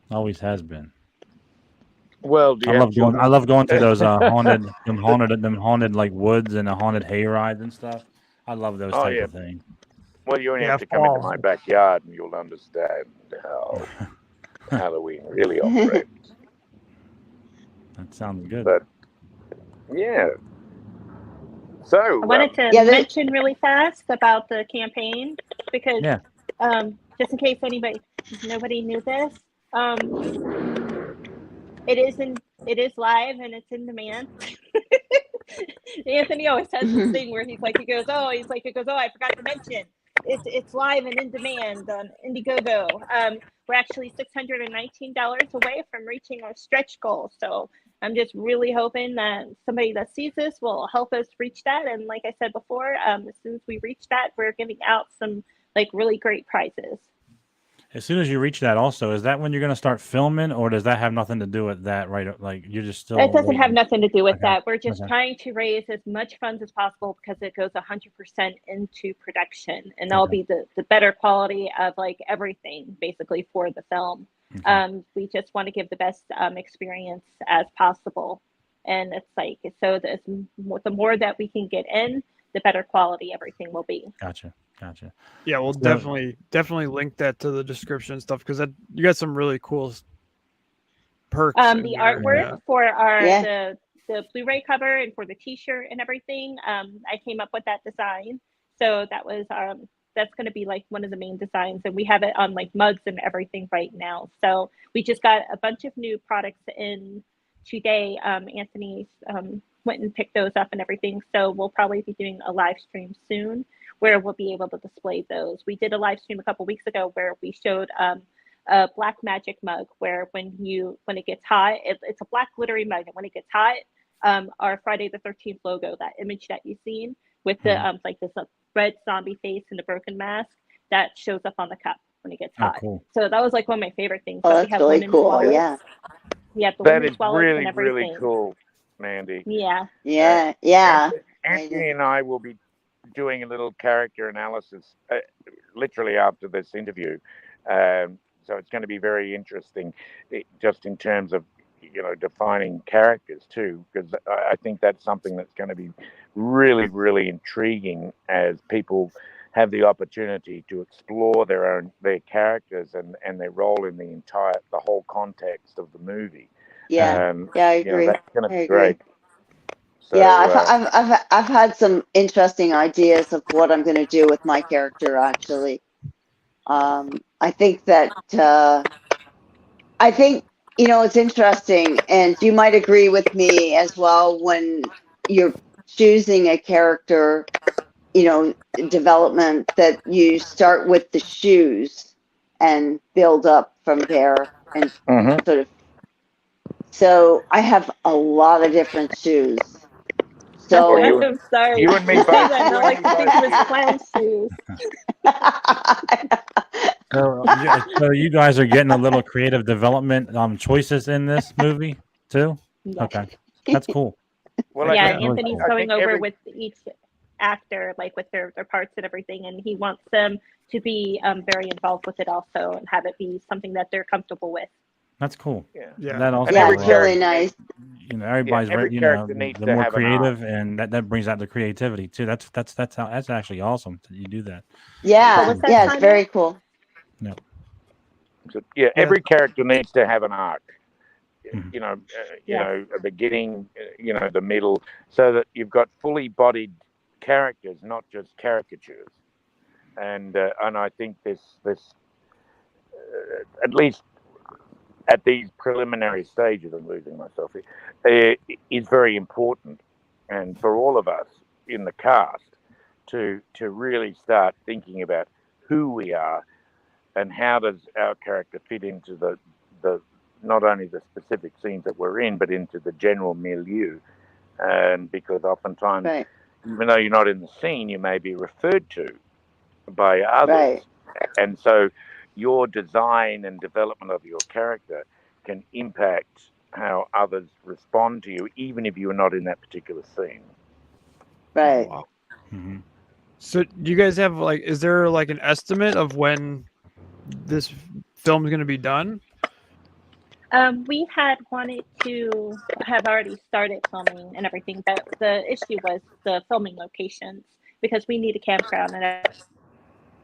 [SPEAKER 3] Always has been.
[SPEAKER 2] Well, do you
[SPEAKER 3] I
[SPEAKER 2] have
[SPEAKER 3] love going. I
[SPEAKER 2] children?
[SPEAKER 3] love going to those them haunted like woods and the haunted hay rides and stuff. I love those
[SPEAKER 2] Oh,
[SPEAKER 3] type
[SPEAKER 2] yeah.
[SPEAKER 3] of things.
[SPEAKER 2] Well, you only
[SPEAKER 6] Yeah,
[SPEAKER 2] have to come into
[SPEAKER 6] fall.
[SPEAKER 2] my backyard and you'll understand how Halloween really operates.
[SPEAKER 3] That sounds good.
[SPEAKER 2] But yeah. So
[SPEAKER 4] I wanted to
[SPEAKER 5] Yeah,
[SPEAKER 4] mention really fast about the campaign because
[SPEAKER 3] Yeah.
[SPEAKER 4] just in case nobody knew this, it is live and it's in demand. Anthony always has this thing where he goes, oh, I forgot to mention it's live and in demand on Indiegogo. We're actually $619 away from reaching our stretch goal. So I'm just really hoping that somebody that sees this will help us reach that. And like I said before, as soon as we reach that, we're giving out some really great prizes.
[SPEAKER 3] As soon as you reach that, also, is that when you're going to start filming, or does that have nothing to do with that? Right? Like you're just still.
[SPEAKER 4] It doesn't have
[SPEAKER 3] waiting?
[SPEAKER 4] nothing to do with
[SPEAKER 3] Okay.
[SPEAKER 4] that. We're just
[SPEAKER 3] Okay.
[SPEAKER 4] trying to raise as much funds as possible because it goes 100% into production, and that'll be the better quality of everything basically for the film.
[SPEAKER 3] Okay.
[SPEAKER 4] We just want to give the best experience as possible, and it's so the more that we can get in, the better quality everything will be.
[SPEAKER 3] Gotcha.
[SPEAKER 6] Yeah, we'll definitely link that to the description and stuff because you got some really cool perks.
[SPEAKER 4] The artwork for
[SPEAKER 5] Yeah.
[SPEAKER 4] the Blu-ray cover and for the T-shirt and everything, I came up with that design. So that was that's going to be one of the main designs, and we have it on mugs and everything right now. So we just got a bunch of new products in today. Anthony went and picked those up and everything. So we'll probably be doing a live stream soon where we'll be able to display those. We did a live stream a couple weeks ago where we showed a black magic mug where when it gets hot, it's a black glittery mug, and when it gets hot, our Friday the 13th logo, that image that you've seen with the this red zombie face and the broken mask, that shows up on the cup when it gets hot.
[SPEAKER 3] Cool.
[SPEAKER 4] So that was one of my favorite things.
[SPEAKER 5] Oh,
[SPEAKER 4] we
[SPEAKER 5] that's
[SPEAKER 4] have
[SPEAKER 5] really
[SPEAKER 4] women's
[SPEAKER 5] cool.
[SPEAKER 4] wallets.
[SPEAKER 5] Yeah.
[SPEAKER 4] We have the
[SPEAKER 2] that
[SPEAKER 4] women's
[SPEAKER 2] is
[SPEAKER 4] wallets
[SPEAKER 2] really,
[SPEAKER 4] and everything.
[SPEAKER 2] really cool, Mandy.
[SPEAKER 4] Yeah.
[SPEAKER 5] Yeah.
[SPEAKER 2] Anthony and I will be doing a little character analysis literally after this interview. So it's going to be very interesting just in terms of, defining characters too, because I think that's something that's going to be really, really intriguing as people have the opportunity to explore their characters and their role in the whole context of the movie.
[SPEAKER 5] Yeah. Yeah, I agree.
[SPEAKER 2] That's going to
[SPEAKER 5] I
[SPEAKER 2] be
[SPEAKER 5] agree.
[SPEAKER 2] great. So,
[SPEAKER 5] yeah, I've had some interesting ideas of what I'm going to do with my character. Actually, I think that it's interesting, and you might agree with me as well when you're choosing a character, development, that you start with the shoes and build up from there, and sort of. So I have a lot of different shoes. So
[SPEAKER 4] I'm sorry.
[SPEAKER 2] You and me
[SPEAKER 4] You say
[SPEAKER 2] both.
[SPEAKER 4] that, and I like to think of his clown shoes.
[SPEAKER 3] So you guys are getting a little creative development choices in this movie too.
[SPEAKER 4] Yes.
[SPEAKER 3] Okay, that's cool.
[SPEAKER 2] Well,
[SPEAKER 4] Yeah,
[SPEAKER 2] I think,
[SPEAKER 4] Anthony's
[SPEAKER 2] I
[SPEAKER 4] going
[SPEAKER 2] think
[SPEAKER 4] over with each actor, with their parts and everything, and he wants them to be very involved with it also, and have it be something that they're comfortable with.
[SPEAKER 3] That's cool.
[SPEAKER 6] Yeah.
[SPEAKER 3] That also,
[SPEAKER 5] it's really nice.
[SPEAKER 3] Everybody's
[SPEAKER 2] every character needs
[SPEAKER 3] the
[SPEAKER 2] to
[SPEAKER 3] more
[SPEAKER 2] have an
[SPEAKER 3] creative, and that brings out the creativity too. That's actually awesome that you do that.
[SPEAKER 5] Yeah,
[SPEAKER 4] that,
[SPEAKER 5] yeah, it's very cool.
[SPEAKER 3] No.
[SPEAKER 2] So, every character needs to have an arc.
[SPEAKER 3] Mm-hmm.
[SPEAKER 2] A beginning, the middle, so that you've got fully bodied characters, not just caricatures. And I think this at least at these preliminary stages, I'm losing myself here, is very important, and for all of us in the cast to really start thinking about who we are and how does our character fit into the not only the specific scenes that we're in, but into the general milieu. And because oftentimes, even though you're not in the scene, you may be referred to by others and so your design and development of your character can impact how others respond to you, even if you're not in that particular scene.
[SPEAKER 5] Right.
[SPEAKER 6] Wow.
[SPEAKER 3] Mm-hmm.
[SPEAKER 6] So do you guys have like, is there like an estimate of when this film is going to be done?
[SPEAKER 4] We had wanted to have already started filming and everything, but the issue was the filming locations because we need a campground and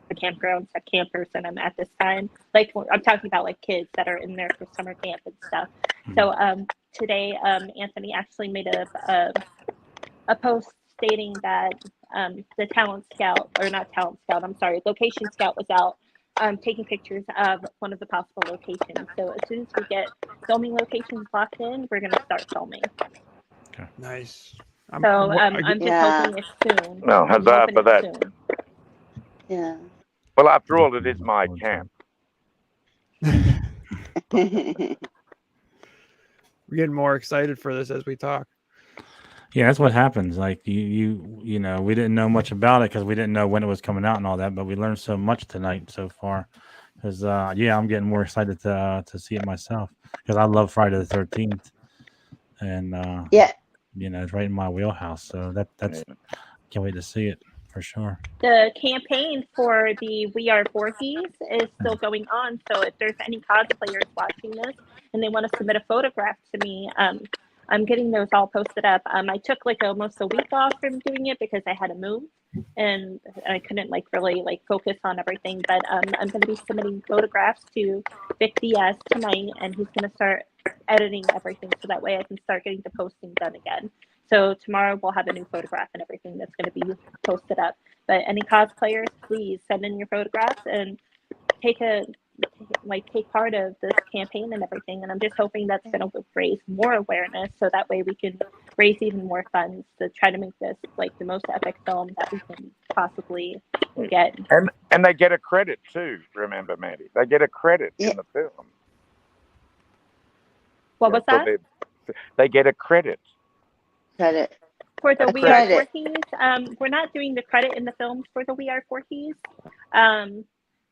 [SPEAKER 4] the campgrounds have campers in them at this time. Like I'm talking about like kids that are in there for summer camp and stuff. So today, Anthony actually made a post stating that the talent scout, or not talent scout, I'm sorry, location scout was out taking pictures of one of the possible locations. So as soon as we get filming locations locked in, we're going to start filming.
[SPEAKER 6] Nice.
[SPEAKER 4] So I'm just
[SPEAKER 5] Yeah.
[SPEAKER 4] hoping it's soon.
[SPEAKER 2] No,
[SPEAKER 4] I'm
[SPEAKER 2] huzzah
[SPEAKER 4] hoping
[SPEAKER 2] for
[SPEAKER 4] it's
[SPEAKER 2] that.
[SPEAKER 4] soon.
[SPEAKER 5] Yeah.
[SPEAKER 2] Well, after all, it is my camp.
[SPEAKER 6] We're getting more excited for this as we talk.
[SPEAKER 3] Yeah, that's what happens. Like you know, we didn't know much about it because we didn't know when it was coming out and all that, but we learned so much tonight so far. Because yeah, I'm getting more excited to see it myself because I love Friday the 13th, and
[SPEAKER 5] Yeah.
[SPEAKER 3] you know, it's right in my wheelhouse. So that's can't wait to see it for sure.
[SPEAKER 4] The campaign for the We Are Voorhees is still going on. So if there's any cosplayers watching this and they want to submit a photograph to me, I'm getting those all posted up. I took like almost a week off from doing it because I had to move and I couldn't like really like focus on everything. But I'm going to be submitting photographs to Vic Diaz tonight, and he's going to start editing everything so that way I can start getting the posting done again. So tomorrow we'll have a new photograph and everything that's going to be posted up. But any cosplayers, please send in your photographs and take part of this campaign and everything. And I'm just hoping that's going to raise more awareness so that way we can raise even more funds to try to make this like the most epic film that we can possibly get.
[SPEAKER 2] And they get a credit too, remember, Mandee. They get a credit in the film.
[SPEAKER 4] What was that?
[SPEAKER 2] They get a credit.
[SPEAKER 5] Credit.
[SPEAKER 4] For the We Are
[SPEAKER 5] credit.
[SPEAKER 4] Voorhees, we're not doing the credit in the films for the We Are Voorhees.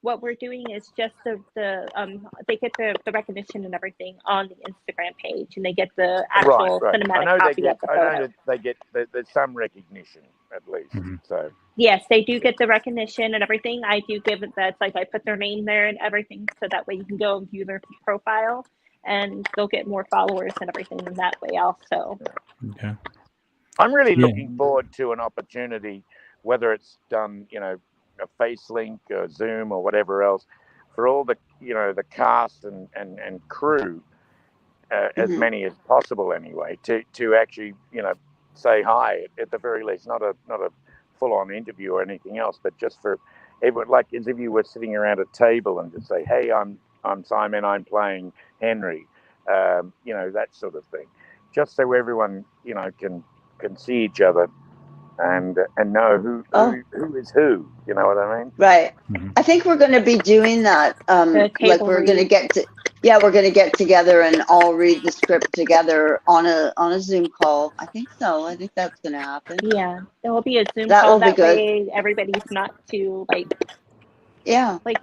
[SPEAKER 4] What we're doing is just they get the recognition and everything on the Instagram page, and they get the actual cinematic copy of the photo.
[SPEAKER 2] I know they get there's some recognition at least. So
[SPEAKER 4] yes, they do get the recognition and everything. I do give it that, like I put their name there and everything, so that way you can go and view their profile, and they'll get more followers and everything in that way also.
[SPEAKER 3] Okay.
[SPEAKER 2] I'm really looking forward to an opportunity, whether it's done, you know, a face link or Zoom or whatever else, for all the, you know, the cast and crew, as many as possible anyway, to actually, you know, say hi at the very least, not a full-on interview or anything else, but just for everyone, like as if you were sitting around a table and just say, hey, I'm Simon, I'm playing Henry, you know, that sort of thing, just so everyone, you know, can see each other and know who is who, you know what I mean?
[SPEAKER 5] Right. I think we're going to be doing that. Like we're going to get together and all read the script together on a Zoom call. I think so. I think that's going to happen.
[SPEAKER 4] Yeah, there will be a Zoom
[SPEAKER 5] that
[SPEAKER 4] call.
[SPEAKER 5] Will be
[SPEAKER 4] that
[SPEAKER 5] good.
[SPEAKER 4] way everybody's not too like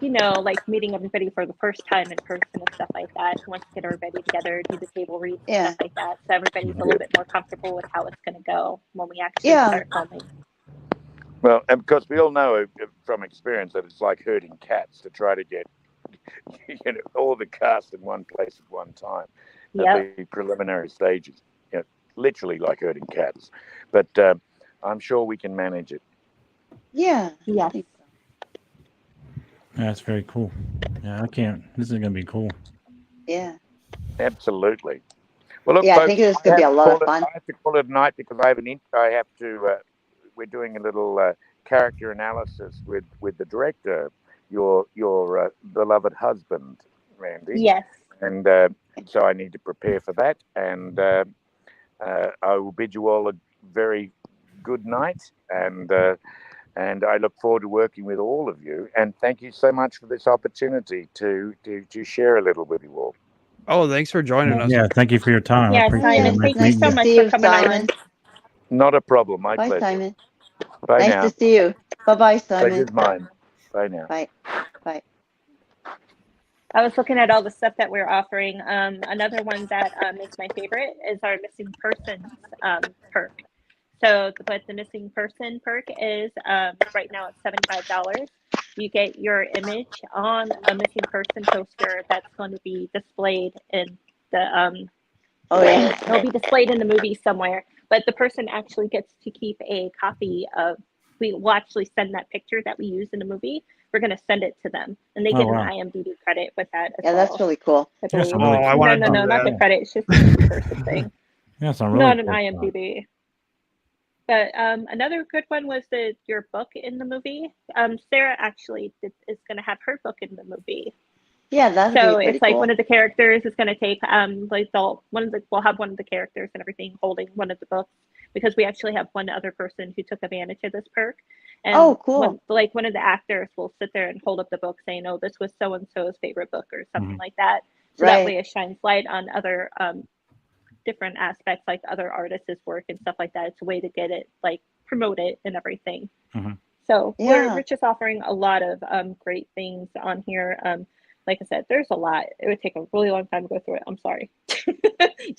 [SPEAKER 4] you know, like meeting everybody for the first time in person and stuff like that. He wants to get everybody together, do the table reads and stuff like that, so everybody's a little bit more comfortable with how it's going to go when we actually start filming.
[SPEAKER 2] Well, and because we all know from experience that it's like herding cats to try to get, you know, all the cast in one place at one time at the preliminary stages. You know, literally like herding cats. But I'm sure we can manage it.
[SPEAKER 5] Yeah.
[SPEAKER 4] Yeah.
[SPEAKER 3] That's very cool. Yeah, I can't. This is gonna be cool.
[SPEAKER 5] Yeah.
[SPEAKER 2] Absolutely. Well, look,
[SPEAKER 5] yeah,
[SPEAKER 2] folks,
[SPEAKER 5] I think it's gonna be a lot of fun.
[SPEAKER 2] I have to call it a night because I have to. We're doing a little character analysis with the director, your beloved husband, Mandee.
[SPEAKER 4] Yes.
[SPEAKER 2] And so I need to prepare for that. And I will bid you all a very good night. And I look forward to working with all of you. And thank you so much for this opportunity to share a little with you all.
[SPEAKER 6] Oh, thanks for joining us.
[SPEAKER 3] Yeah, thank you for your time.
[SPEAKER 4] Yeah, Simon, thank you so much for coming on.
[SPEAKER 2] Not a problem. My pleasure.
[SPEAKER 5] Simon.
[SPEAKER 2] Bye
[SPEAKER 5] nice
[SPEAKER 2] now.
[SPEAKER 5] to see you. Bye-bye, Simon.
[SPEAKER 2] Pleasure's mine. Bye now.
[SPEAKER 5] Bye. Bye.
[SPEAKER 4] I was looking at all the stuff that we're offering. Another one that is my favorite is our missing persons perk. So what the missing person perk is, right now it's $75. You get your image on a missing person poster that's going to be displayed in the
[SPEAKER 5] Oh yeah.
[SPEAKER 4] it'll be displayed in the movie somewhere, but the person actually gets to keep a copy of, we will actually send that picture that we use in the movie. We're going to send it to them, and they
[SPEAKER 3] Oh,
[SPEAKER 4] get
[SPEAKER 3] wow.
[SPEAKER 4] an IMDb credit with that as
[SPEAKER 5] Yeah,
[SPEAKER 4] well.
[SPEAKER 5] that's really cool.
[SPEAKER 4] I
[SPEAKER 3] That's
[SPEAKER 4] believe.
[SPEAKER 3] a really
[SPEAKER 6] Oh, I
[SPEAKER 3] cool
[SPEAKER 6] wanna
[SPEAKER 4] No,
[SPEAKER 6] do
[SPEAKER 4] not the
[SPEAKER 6] that.
[SPEAKER 4] credit. It's just the missing person thing,
[SPEAKER 3] Yeah, some really
[SPEAKER 4] not an
[SPEAKER 3] cool stuff.
[SPEAKER 4] IMDb. But another good one was your book in the movie. Sarah actually is going to have her book in the movie.
[SPEAKER 5] Yeah, that'd
[SPEAKER 4] So
[SPEAKER 5] be pretty
[SPEAKER 4] it's like
[SPEAKER 5] cool.
[SPEAKER 4] one of the characters is going to take like we'll have one of the characters and everything holding one of the books, because we actually have one other person who took advantage of this perk. And
[SPEAKER 5] Oh, cool.
[SPEAKER 4] one of the actors will sit there and hold up the book saying, "Oh, this was so and so's favorite book," or something
[SPEAKER 3] Mhm.
[SPEAKER 4] like that. So that
[SPEAKER 5] Right.
[SPEAKER 4] way it shines light on other different aspects, like other artists' work and stuff like that. It's a way to get it like promoted and everything.
[SPEAKER 3] Mhm.
[SPEAKER 4] So
[SPEAKER 5] Yeah.
[SPEAKER 4] we're just offering a lot of great things on here. Like I said, there's a lot. It would take a really long time to go through it. I'm sorry. Just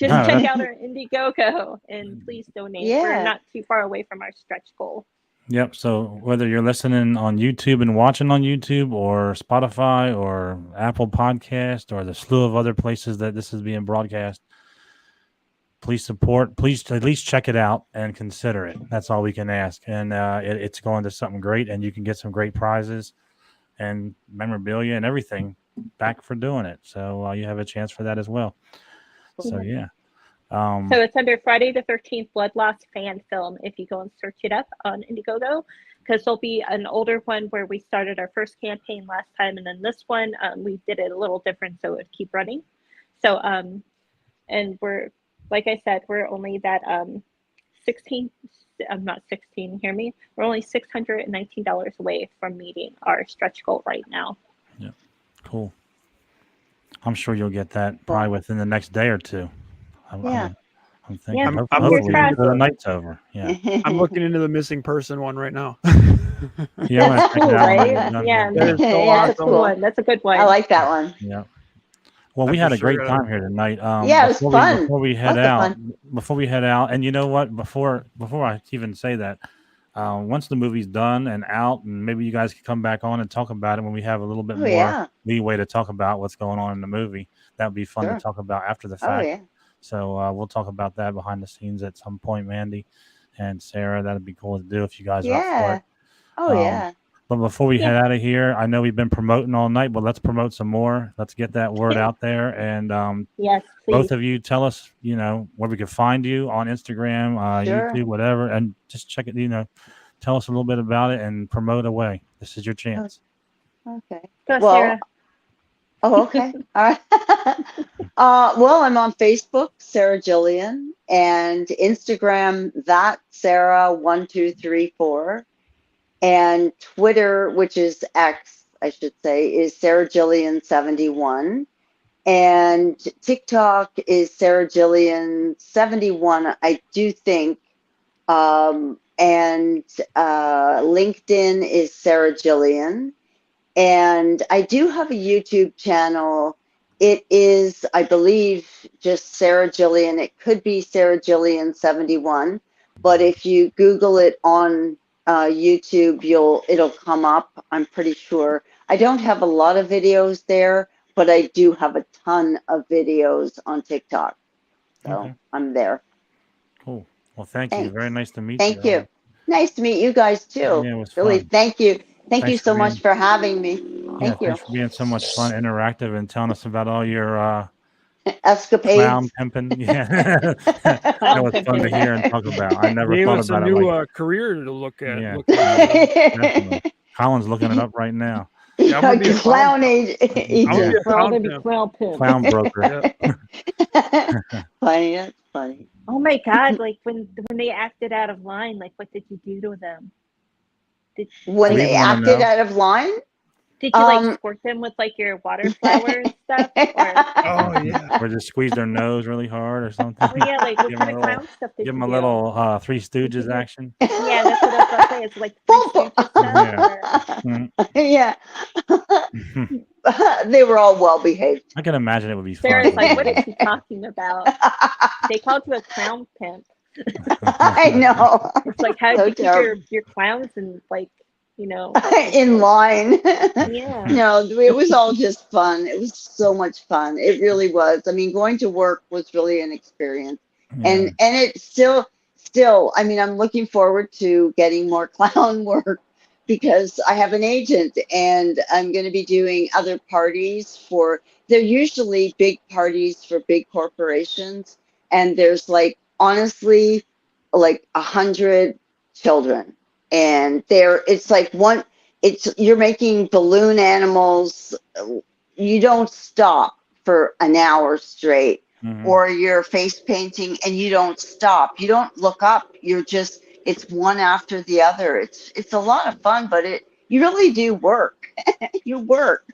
[SPEAKER 3] No,
[SPEAKER 4] check
[SPEAKER 3] that's-
[SPEAKER 4] out our Indiegogo and please donate.
[SPEAKER 5] Yeah.
[SPEAKER 4] We're not too far away from our stretch goal.
[SPEAKER 3] Yep. So whether you're listening on YouTube and watching on YouTube, or Spotify, or Apple Podcast, or the slew of other places that this is being broadcast, please support. Please at least check it out and consider it. That's all we can ask. And it's going to something great, and you can get some great prizes and memorabilia and everything back for doing it. So you have a chance for that as well. So yeah.
[SPEAKER 4] So it's under Friday the 13th Blood Loss fan film if you go and search it up on Indiegogo, because there'll be an older one where we started our first campaign last time, and then this one we did it a little different so it would keep running. So and we're, like I said, we're only that 16, I'm not 16, hear me? We're only $619 away from meeting our stretch goal right now.
[SPEAKER 3] Yeah, cool. I'm sure you'll get that probably within the next day or two.
[SPEAKER 5] Yeah.
[SPEAKER 3] I'm thinking.
[SPEAKER 4] Yeah,
[SPEAKER 3] Hopefully,
[SPEAKER 6] I'm
[SPEAKER 4] looking
[SPEAKER 6] looking
[SPEAKER 3] before the night's over. Yeah.
[SPEAKER 6] I'm looking into the missing person one right now.
[SPEAKER 3] Yeah, I'm gonna check
[SPEAKER 4] Cool,
[SPEAKER 3] it out when
[SPEAKER 4] right?
[SPEAKER 3] you're done
[SPEAKER 4] Yeah.
[SPEAKER 3] here.
[SPEAKER 6] That is so
[SPEAKER 5] Yeah,
[SPEAKER 4] That's a
[SPEAKER 6] awesome.
[SPEAKER 4] cool one. That's a good one.
[SPEAKER 5] I like that one.
[SPEAKER 3] Yeah. Well,
[SPEAKER 6] I
[SPEAKER 3] we
[SPEAKER 6] for
[SPEAKER 3] had a
[SPEAKER 6] sure
[SPEAKER 3] great
[SPEAKER 6] gotta-
[SPEAKER 3] time here tonight.
[SPEAKER 5] Yeah, it was fun.
[SPEAKER 3] Before we head
[SPEAKER 5] Lots of
[SPEAKER 3] out,
[SPEAKER 5] fun.
[SPEAKER 3] and you know what? Before I even say that, once the movie's done and out, and maybe you guys can come back on and talk about it when we have a little bit
[SPEAKER 5] Oh,
[SPEAKER 3] more
[SPEAKER 5] yeah.
[SPEAKER 3] leeway to talk about what's going on in the movie. That would be fun
[SPEAKER 5] Sure.
[SPEAKER 3] to talk about after the
[SPEAKER 5] Oh,
[SPEAKER 3] fact.
[SPEAKER 5] yeah.
[SPEAKER 3] So we'll talk about that behind the scenes at some point, Mandy and Sarah. That'd be cool to do if you guys are up for
[SPEAKER 5] Yeah.
[SPEAKER 3] it.
[SPEAKER 5] Oh, yeah.
[SPEAKER 3] But before we
[SPEAKER 4] Yeah.
[SPEAKER 3] head out of here, I know we've been promoting all night, but let's promote some more. Let's get that word out there. And
[SPEAKER 4] Yes, please.
[SPEAKER 3] both of you tell us, where we can find you on Instagram,
[SPEAKER 5] Sure.
[SPEAKER 3] YouTube, whatever, and just check it, tell us a little bit about it and promote away. This is your chance.
[SPEAKER 5] Okay.
[SPEAKER 4] Go,
[SPEAKER 5] Well,
[SPEAKER 4] Sarah.
[SPEAKER 5] Oh, okay. All right. Well, I'm on Facebook, Sarah Jillian, and Instagram, that Sarah1234, and Twitter, which is X, I should say, is Sarah Jillian71, and TikTok is Sarah Jillian71, I do think, and LinkedIn is Sarah Jillian. And I do have a YouTube channel. It is, I believe, just Sarah Jillian. It could be Sarah Jillian 71, but if you Google it on YouTube, it'll come up. I'm pretty sure. I don't have a lot of videos there, but I do have a ton of videos on TikTok. So
[SPEAKER 3] Okay.
[SPEAKER 5] I'm there.
[SPEAKER 3] Cool. Well, thank you.
[SPEAKER 5] Thanks.
[SPEAKER 3] Very nice to meet
[SPEAKER 5] Thank
[SPEAKER 3] you.
[SPEAKER 5] you. Nice to meet you guys too.
[SPEAKER 3] Yeah, it was
[SPEAKER 5] Really,
[SPEAKER 3] fun.
[SPEAKER 5] thank you. Thank you
[SPEAKER 3] Thanks
[SPEAKER 5] so
[SPEAKER 3] for
[SPEAKER 5] much
[SPEAKER 3] being-
[SPEAKER 5] for having me. Thank you.
[SPEAKER 3] Thanks for being so much fun, interactive, and telling us about all your clown
[SPEAKER 5] Escapades.
[SPEAKER 3] pimping. Yeah. That was fun to hear and talk about. I never
[SPEAKER 6] Gave
[SPEAKER 3] thought
[SPEAKER 6] us a
[SPEAKER 3] about it
[SPEAKER 6] new
[SPEAKER 3] like
[SPEAKER 6] career to look at.
[SPEAKER 3] Yeah.
[SPEAKER 6] Look at.
[SPEAKER 3] definitely. Colin's looking it up right now.
[SPEAKER 6] Yeah, I'm gonna be a
[SPEAKER 5] Clown
[SPEAKER 6] I'm
[SPEAKER 5] agent.
[SPEAKER 6] gonna be a
[SPEAKER 4] We're all
[SPEAKER 6] clown
[SPEAKER 4] gonna be
[SPEAKER 6] pimp.
[SPEAKER 4] clown pimp.
[SPEAKER 3] Clown broker.
[SPEAKER 5] Funny, that's funny.
[SPEAKER 4] Oh my God! Like when they acted out of line, like what did you do to them?
[SPEAKER 5] When
[SPEAKER 3] Do we
[SPEAKER 5] they
[SPEAKER 3] wanna
[SPEAKER 5] acted
[SPEAKER 3] know?
[SPEAKER 5] out of line,
[SPEAKER 4] Did you like
[SPEAKER 5] Um,
[SPEAKER 4] squirt them with like your water flower and stuff? Or
[SPEAKER 6] Oh yeah.
[SPEAKER 3] Or just squeeze their nose really hard or something.
[SPEAKER 4] oh yeah, like what
[SPEAKER 3] Give 'em
[SPEAKER 4] kind
[SPEAKER 3] a
[SPEAKER 4] of
[SPEAKER 3] little-
[SPEAKER 4] clown stuff did
[SPEAKER 3] Give
[SPEAKER 4] you
[SPEAKER 3] them a
[SPEAKER 4] do?
[SPEAKER 3] little Three Stooges
[SPEAKER 4] do-
[SPEAKER 3] action.
[SPEAKER 4] Yeah, that's what I was about to say. It's like Three Stooges stuff.
[SPEAKER 3] Mm.
[SPEAKER 5] yeah,
[SPEAKER 3] Mm.
[SPEAKER 5] they were all well behaved.
[SPEAKER 3] I can imagine it would be fun.
[SPEAKER 4] Sarah's like, what is he talking about? They called you a clown pimp.
[SPEAKER 5] I know.
[SPEAKER 4] It's like how
[SPEAKER 5] So
[SPEAKER 4] do you keep
[SPEAKER 5] terrible.
[SPEAKER 4] your clowns and like, you know,
[SPEAKER 5] In line.
[SPEAKER 4] yeah.
[SPEAKER 5] No, it was all just fun. It was so much fun. It really was. I mean, going to work was really an experience.
[SPEAKER 3] Yeah.
[SPEAKER 5] And it's still, I mean, I'm looking forward to getting more clown work because I have an agent and I'm going to be doing other parties they're usually big parties for big corporations. And there's like, honestly, like 100 children. And you're making balloon animals. You don't stop for an hour straight.
[SPEAKER 3] Mhm.
[SPEAKER 5] Or you're face painting and you don't stop. You don't look up. It's one after the other. It's a lot of fun, but you really do work. You work.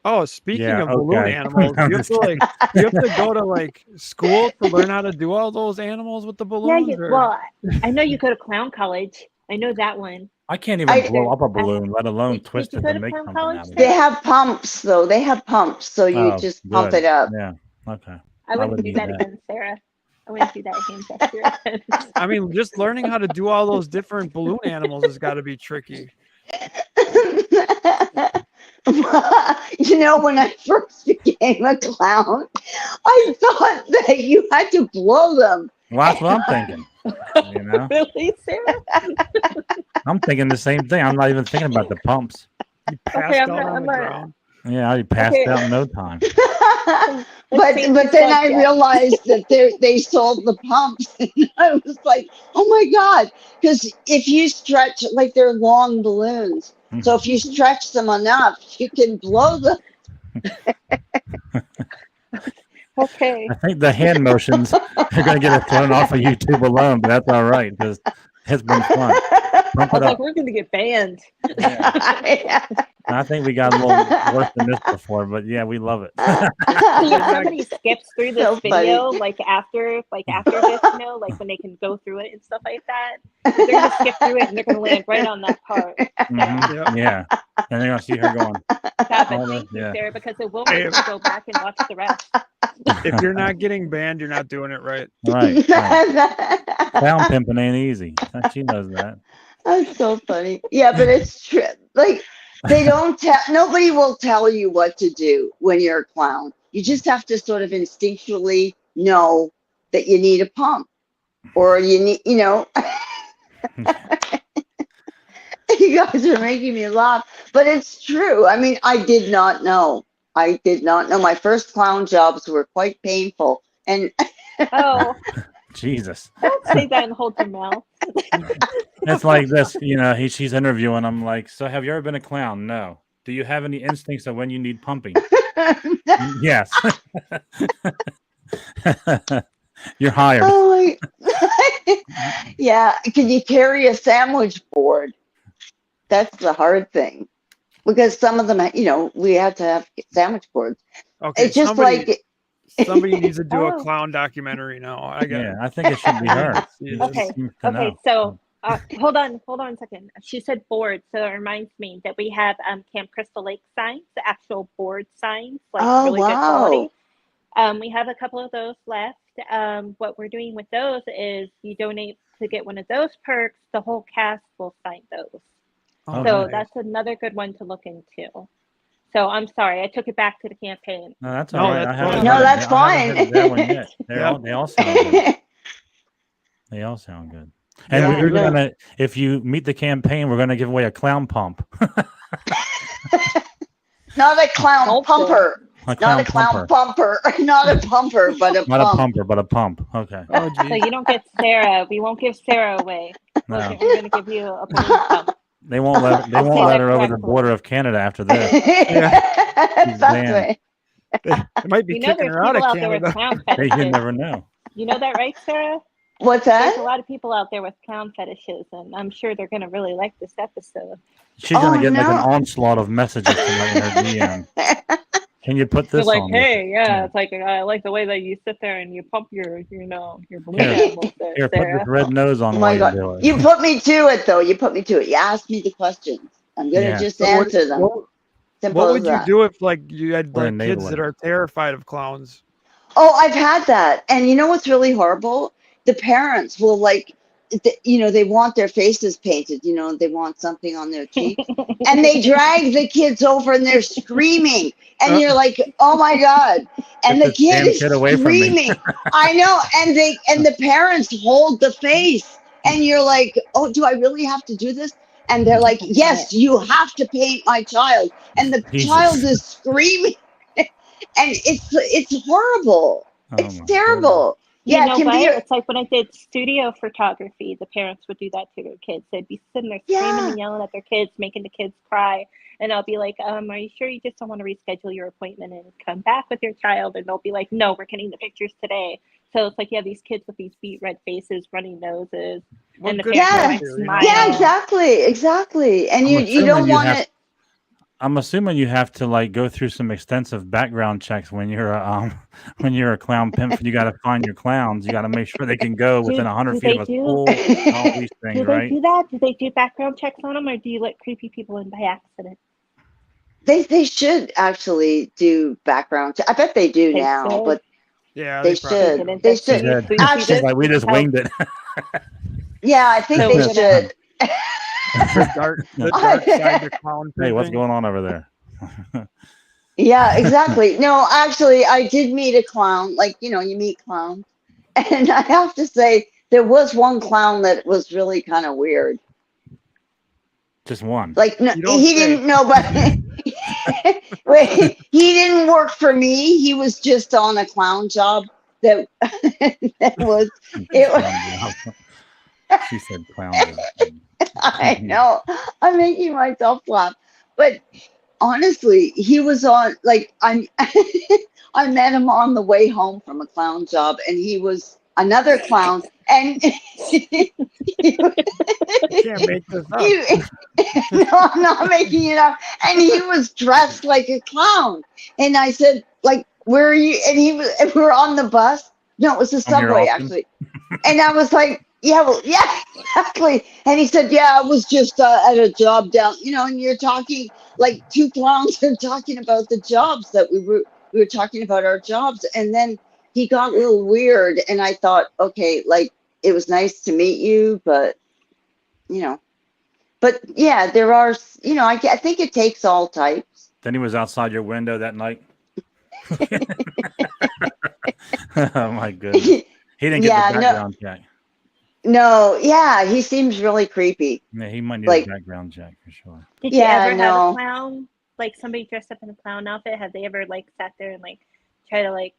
[SPEAKER 6] Oh, speaking
[SPEAKER 3] Yeah,
[SPEAKER 6] of balloon
[SPEAKER 3] okay.
[SPEAKER 6] animals,
[SPEAKER 3] I'm
[SPEAKER 6] you have
[SPEAKER 3] just
[SPEAKER 6] to you have to go to like school to learn how to do all those animals with the
[SPEAKER 4] Yeah,
[SPEAKER 6] balloons. or-
[SPEAKER 4] well, I know you go to clown college. I know that one.
[SPEAKER 3] I can't even
[SPEAKER 5] I-
[SPEAKER 3] blow up a balloon, let alone
[SPEAKER 4] Did
[SPEAKER 3] twist
[SPEAKER 4] you
[SPEAKER 3] it
[SPEAKER 4] go
[SPEAKER 3] to
[SPEAKER 4] to
[SPEAKER 3] make
[SPEAKER 4] clown
[SPEAKER 3] something
[SPEAKER 4] college,
[SPEAKER 3] out of
[SPEAKER 5] They
[SPEAKER 3] it.
[SPEAKER 5] have pumps though. They have pumps, so you
[SPEAKER 3] Oh,
[SPEAKER 5] just pump
[SPEAKER 3] good.
[SPEAKER 5] it up.
[SPEAKER 3] Yeah. Okay.
[SPEAKER 4] I wouldn't
[SPEAKER 3] wouldn't
[SPEAKER 4] do
[SPEAKER 3] do
[SPEAKER 4] that
[SPEAKER 3] that.
[SPEAKER 4] again, Sarah. I wouldn't do that hand gesture again.
[SPEAKER 6] I mean, just learning how to do all those different balloon animals has got to be tricky.
[SPEAKER 5] You know, when I first became a clown, I thought that you had to blow them.
[SPEAKER 3] Well, that's what I'm thinking. You know,
[SPEAKER 4] Really, Sarah?
[SPEAKER 3] I'm thinking the same thing. I'm not even thinking about the pumps.
[SPEAKER 6] You passed
[SPEAKER 4] Okay, I'm
[SPEAKER 6] out
[SPEAKER 4] not-
[SPEAKER 6] on
[SPEAKER 4] I'm
[SPEAKER 6] the
[SPEAKER 4] not-
[SPEAKER 6] ground.
[SPEAKER 3] Yeah, I'd passed
[SPEAKER 4] Okay.
[SPEAKER 3] out in no time.
[SPEAKER 5] But
[SPEAKER 4] change the
[SPEAKER 5] then I
[SPEAKER 4] subject.
[SPEAKER 5] realized that they sold the pumps, and I was like, oh my god! Because if you stretch, like they're long balloons, so if you stretch them enough, you can blow them.
[SPEAKER 4] Okay.
[SPEAKER 3] I think the hand motions are going to get us thrown off of YouTube alone, but that's all right because it's been fun. Pump
[SPEAKER 4] I
[SPEAKER 3] it
[SPEAKER 4] was like,
[SPEAKER 3] up.
[SPEAKER 4] we're going to get banned.
[SPEAKER 3] Yeah. I think we got a little worse than this before, but yeah, we love it.
[SPEAKER 4] See, if somebody skips through this
[SPEAKER 5] So
[SPEAKER 4] video,
[SPEAKER 5] funny.
[SPEAKER 4] like after this, you know, like when they can go through it and stuff like that, they're going to skip through it and they're going to land right on that part.
[SPEAKER 3] Mhm.
[SPEAKER 6] Yep.
[SPEAKER 3] Yeah. And they're going to see her going,
[SPEAKER 4] Stop it.
[SPEAKER 3] All the-
[SPEAKER 4] Thank you,
[SPEAKER 3] yeah.
[SPEAKER 4] Sarah, because it will make you go back and watch the rest.
[SPEAKER 6] If you're not getting banned, you're not doing it right.
[SPEAKER 3] right. Clown pimping ain't easy. She knows that.
[SPEAKER 5] That's so funny. Yeah, but it's true. Like they don't tell. Nobody will tell you what to do when you're a clown. You just have to sort of instinctually know that you need a pump, or you need, you know. You guys are making me laugh, but it's true. I mean, I did not know. My first clown jobs were quite painful, and
[SPEAKER 4] Oh,
[SPEAKER 3] Jesus.
[SPEAKER 4] don't say that and hold your mouth.
[SPEAKER 3] It's like this, you know, she's interviewing. I'm like, so have you ever been a clown? No. Do you have any instincts of when you need pumping? Yes. You're hired.
[SPEAKER 5] oh my, yeah. Can you carry a sandwich board? That's the hard thing, because some of them, you know, we had to have sandwich boards.
[SPEAKER 6] Okay,
[SPEAKER 5] It's just like
[SPEAKER 6] somebody needs to do a
[SPEAKER 4] Oh.
[SPEAKER 6] clown documentary now. I got
[SPEAKER 3] Yeah, I think it should be her.
[SPEAKER 6] Yeah.
[SPEAKER 4] Okay,
[SPEAKER 3] Seems to
[SPEAKER 4] Okay,
[SPEAKER 3] know.
[SPEAKER 4] so hold on a second. She said board, so it reminds me that we have Camp Crystal Lake signs, the actual board signs, like
[SPEAKER 5] Oh,
[SPEAKER 4] really good
[SPEAKER 5] wow.
[SPEAKER 4] quality. We have a couple of those left. What we're doing with those is you donate to get one of those perks, the whole cast will sign those.
[SPEAKER 3] Oh,
[SPEAKER 4] So
[SPEAKER 3] nice.
[SPEAKER 4] that's another good one to look into. So I'm sorry, I took it back to the campaign.
[SPEAKER 3] No, that's
[SPEAKER 6] No,
[SPEAKER 3] all right.
[SPEAKER 6] that's
[SPEAKER 3] I haven't
[SPEAKER 6] fine.
[SPEAKER 5] No,
[SPEAKER 3] heard-
[SPEAKER 5] that's
[SPEAKER 3] I haven't heard
[SPEAKER 5] fine.
[SPEAKER 3] that one yet.
[SPEAKER 6] Yeah.
[SPEAKER 3] They all sound good. They all sound good. And
[SPEAKER 5] Yeah,
[SPEAKER 3] we're
[SPEAKER 5] yeah.
[SPEAKER 3] gonna, if you meet the campaign, we're gonna give away a clown pump.
[SPEAKER 5] Not a clown
[SPEAKER 4] Helpful.
[SPEAKER 5] pumper.
[SPEAKER 3] A
[SPEAKER 5] Not a clown pumper. Not a pumper, but a
[SPEAKER 3] Not a
[SPEAKER 5] pump.
[SPEAKER 3] pumper, but a pump. Okay.
[SPEAKER 6] Oh,
[SPEAKER 4] So
[SPEAKER 6] geez.
[SPEAKER 4] you don't get Sarah. We won't give Sarah away.
[SPEAKER 3] No.
[SPEAKER 4] We're going to give you a balloon pump.
[SPEAKER 3] They won't let
[SPEAKER 4] I'll say
[SPEAKER 3] her
[SPEAKER 4] that
[SPEAKER 3] over the
[SPEAKER 4] correctly.
[SPEAKER 3] border of Canada after this.
[SPEAKER 5] That's
[SPEAKER 3] banned.
[SPEAKER 5] right.
[SPEAKER 6] It might be
[SPEAKER 4] You know
[SPEAKER 6] kicking
[SPEAKER 4] there's
[SPEAKER 6] her out
[SPEAKER 4] people
[SPEAKER 6] of
[SPEAKER 4] out there with
[SPEAKER 6] Canada.
[SPEAKER 4] clown
[SPEAKER 3] Hey, you
[SPEAKER 4] fetishes.
[SPEAKER 3] never know.
[SPEAKER 4] You know that, right, Sarah?
[SPEAKER 5] What's
[SPEAKER 4] There's a
[SPEAKER 5] that?
[SPEAKER 4] lot of people out there with clown fetishes, and I'm sure they're going to really like this episode.
[SPEAKER 3] She's gonna
[SPEAKER 5] Oh
[SPEAKER 3] get like an
[SPEAKER 5] no.
[SPEAKER 3] onslaught of messages tonight in her DM. Can you put
[SPEAKER 4] They're
[SPEAKER 3] this
[SPEAKER 4] like,
[SPEAKER 3] on?
[SPEAKER 4] hey, yeah,
[SPEAKER 3] Yeah.
[SPEAKER 4] it's like I like the way that you sit there and you pump your balloon
[SPEAKER 3] Here,
[SPEAKER 4] animals there,
[SPEAKER 3] here, put this
[SPEAKER 4] Sarah.
[SPEAKER 3] red nose on
[SPEAKER 5] Oh
[SPEAKER 3] while
[SPEAKER 5] my
[SPEAKER 3] you
[SPEAKER 5] God.
[SPEAKER 3] do it.
[SPEAKER 5] You put me to it, though. You put me to it. You asked me the questions. I'm going to
[SPEAKER 3] Yeah.
[SPEAKER 5] just
[SPEAKER 6] So
[SPEAKER 5] answer them. Simple
[SPEAKER 6] what
[SPEAKER 5] as
[SPEAKER 6] would you
[SPEAKER 5] that.
[SPEAKER 6] do if like you had
[SPEAKER 3] We're
[SPEAKER 6] like kids that
[SPEAKER 3] enabling.
[SPEAKER 6] are terrified of clowns?
[SPEAKER 5] Oh, I've had that. And you know what's really horrible? The parents will they want their faces painted, they want something on their cheeks. And they drag the kids over and they're screaming. And
[SPEAKER 6] Uh,
[SPEAKER 5] you're like, oh my God. And
[SPEAKER 3] Get
[SPEAKER 5] the
[SPEAKER 3] this
[SPEAKER 5] kid
[SPEAKER 3] damn
[SPEAKER 5] is
[SPEAKER 3] kid away from me.
[SPEAKER 5] screaming. I know. And the parents hold the face. And you're like, oh, do I really have to do this? And they're like, yes, you have to paint my child. And the child
[SPEAKER 3] Jesus.
[SPEAKER 5] is screaming. And it's horrible.
[SPEAKER 3] Oh
[SPEAKER 5] It's
[SPEAKER 3] my goodness.
[SPEAKER 5] terrible.
[SPEAKER 4] You
[SPEAKER 5] Yeah, it
[SPEAKER 4] know
[SPEAKER 5] can
[SPEAKER 4] what?
[SPEAKER 5] be.
[SPEAKER 4] It's like when I did studio photography, the parents would do that to their kids. They'd be sitting there screaming
[SPEAKER 5] Yeah.
[SPEAKER 4] and yelling at their kids, making the kids cry. And I'll be like, are you sure you just don't want to reschedule your appointment and come back with your child? And they'll be like, no, we're getting the pictures today. So it's like you have these kids with these beet red faces, running noses,
[SPEAKER 6] what
[SPEAKER 4] and the
[SPEAKER 6] good
[SPEAKER 4] parents
[SPEAKER 5] Yeah.
[SPEAKER 4] might
[SPEAKER 6] do,
[SPEAKER 4] smile.
[SPEAKER 5] Yeah, exactly. And
[SPEAKER 3] I'm
[SPEAKER 5] you
[SPEAKER 3] assuming
[SPEAKER 5] don't
[SPEAKER 3] you
[SPEAKER 5] want
[SPEAKER 3] have.
[SPEAKER 5] it.
[SPEAKER 3] I'm assuming you have to like go through some extensive background checks when you're a when you're a clown pimp. You got to find your clowns. You got to make sure they can go within 100 feet of a school. And all these things,
[SPEAKER 4] Do they
[SPEAKER 3] right?
[SPEAKER 4] do that? Do they do background checks on them, or do you let creepy people in by accident?
[SPEAKER 5] They should actually do background. I bet they do
[SPEAKER 4] They
[SPEAKER 5] now,
[SPEAKER 4] should.
[SPEAKER 5] but
[SPEAKER 6] Yeah,
[SPEAKER 5] they
[SPEAKER 6] they probably
[SPEAKER 5] should.
[SPEAKER 6] do.
[SPEAKER 4] Didn't
[SPEAKER 5] They
[SPEAKER 4] this
[SPEAKER 5] should.
[SPEAKER 3] She's
[SPEAKER 4] you
[SPEAKER 3] dead.
[SPEAKER 4] see
[SPEAKER 5] Actually,
[SPEAKER 3] She's
[SPEAKER 4] this?
[SPEAKER 3] like, we just
[SPEAKER 4] How-
[SPEAKER 3] winged it.
[SPEAKER 5] yeah, I think
[SPEAKER 4] So
[SPEAKER 5] they
[SPEAKER 4] we're gonna-
[SPEAKER 5] should.
[SPEAKER 6] The dark side of clown.
[SPEAKER 3] Hey, what's
[SPEAKER 6] pimping.
[SPEAKER 3] going on over there?
[SPEAKER 5] Yeah, exactly. No, actually, I did meet a clown. Like, you meet clowns. And I have to say, there was one clown that was really kind of weird.
[SPEAKER 3] Just one.
[SPEAKER 5] Like, no,
[SPEAKER 6] You don't
[SPEAKER 5] he
[SPEAKER 6] say.
[SPEAKER 5] didn't know, but wait, he didn't work for me. He was just on a clown job that that was. It was.
[SPEAKER 3] She said clown.
[SPEAKER 5] I know. I'm making myself laugh, but honestly, he was on. Like, I met him on the way home from a clown job, and he was another clown, and.
[SPEAKER 6] You can't make this up.
[SPEAKER 5] No, I'm not making it up. And he was dressed like a clown. And I said, like, where are you? And we were on the bus. No, it was the
[SPEAKER 3] From here
[SPEAKER 5] subway,
[SPEAKER 3] often?
[SPEAKER 5] actually. And I was like, yeah, exactly. And he said, yeah, I was just at a job down, and you're talking like two clowns are talking about the jobs that we were talking about our jobs. And then he got a little weird. And I thought, okay, like, it was nice to meet you, but, But yeah, there are, I think it takes all types.
[SPEAKER 3] Then he was outside your window that night. Oh my goodness. He didn't get
[SPEAKER 5] Yeah,
[SPEAKER 3] the background check.
[SPEAKER 5] No, yeah, he seems really creepy.
[SPEAKER 3] Yeah, he might need
[SPEAKER 5] Like-
[SPEAKER 3] a background check for sure.
[SPEAKER 4] Did
[SPEAKER 5] Yeah,
[SPEAKER 4] you ever have
[SPEAKER 5] no.
[SPEAKER 4] a clown, like somebody dressed up in a clown outfit? Have they ever like sat there and like try to like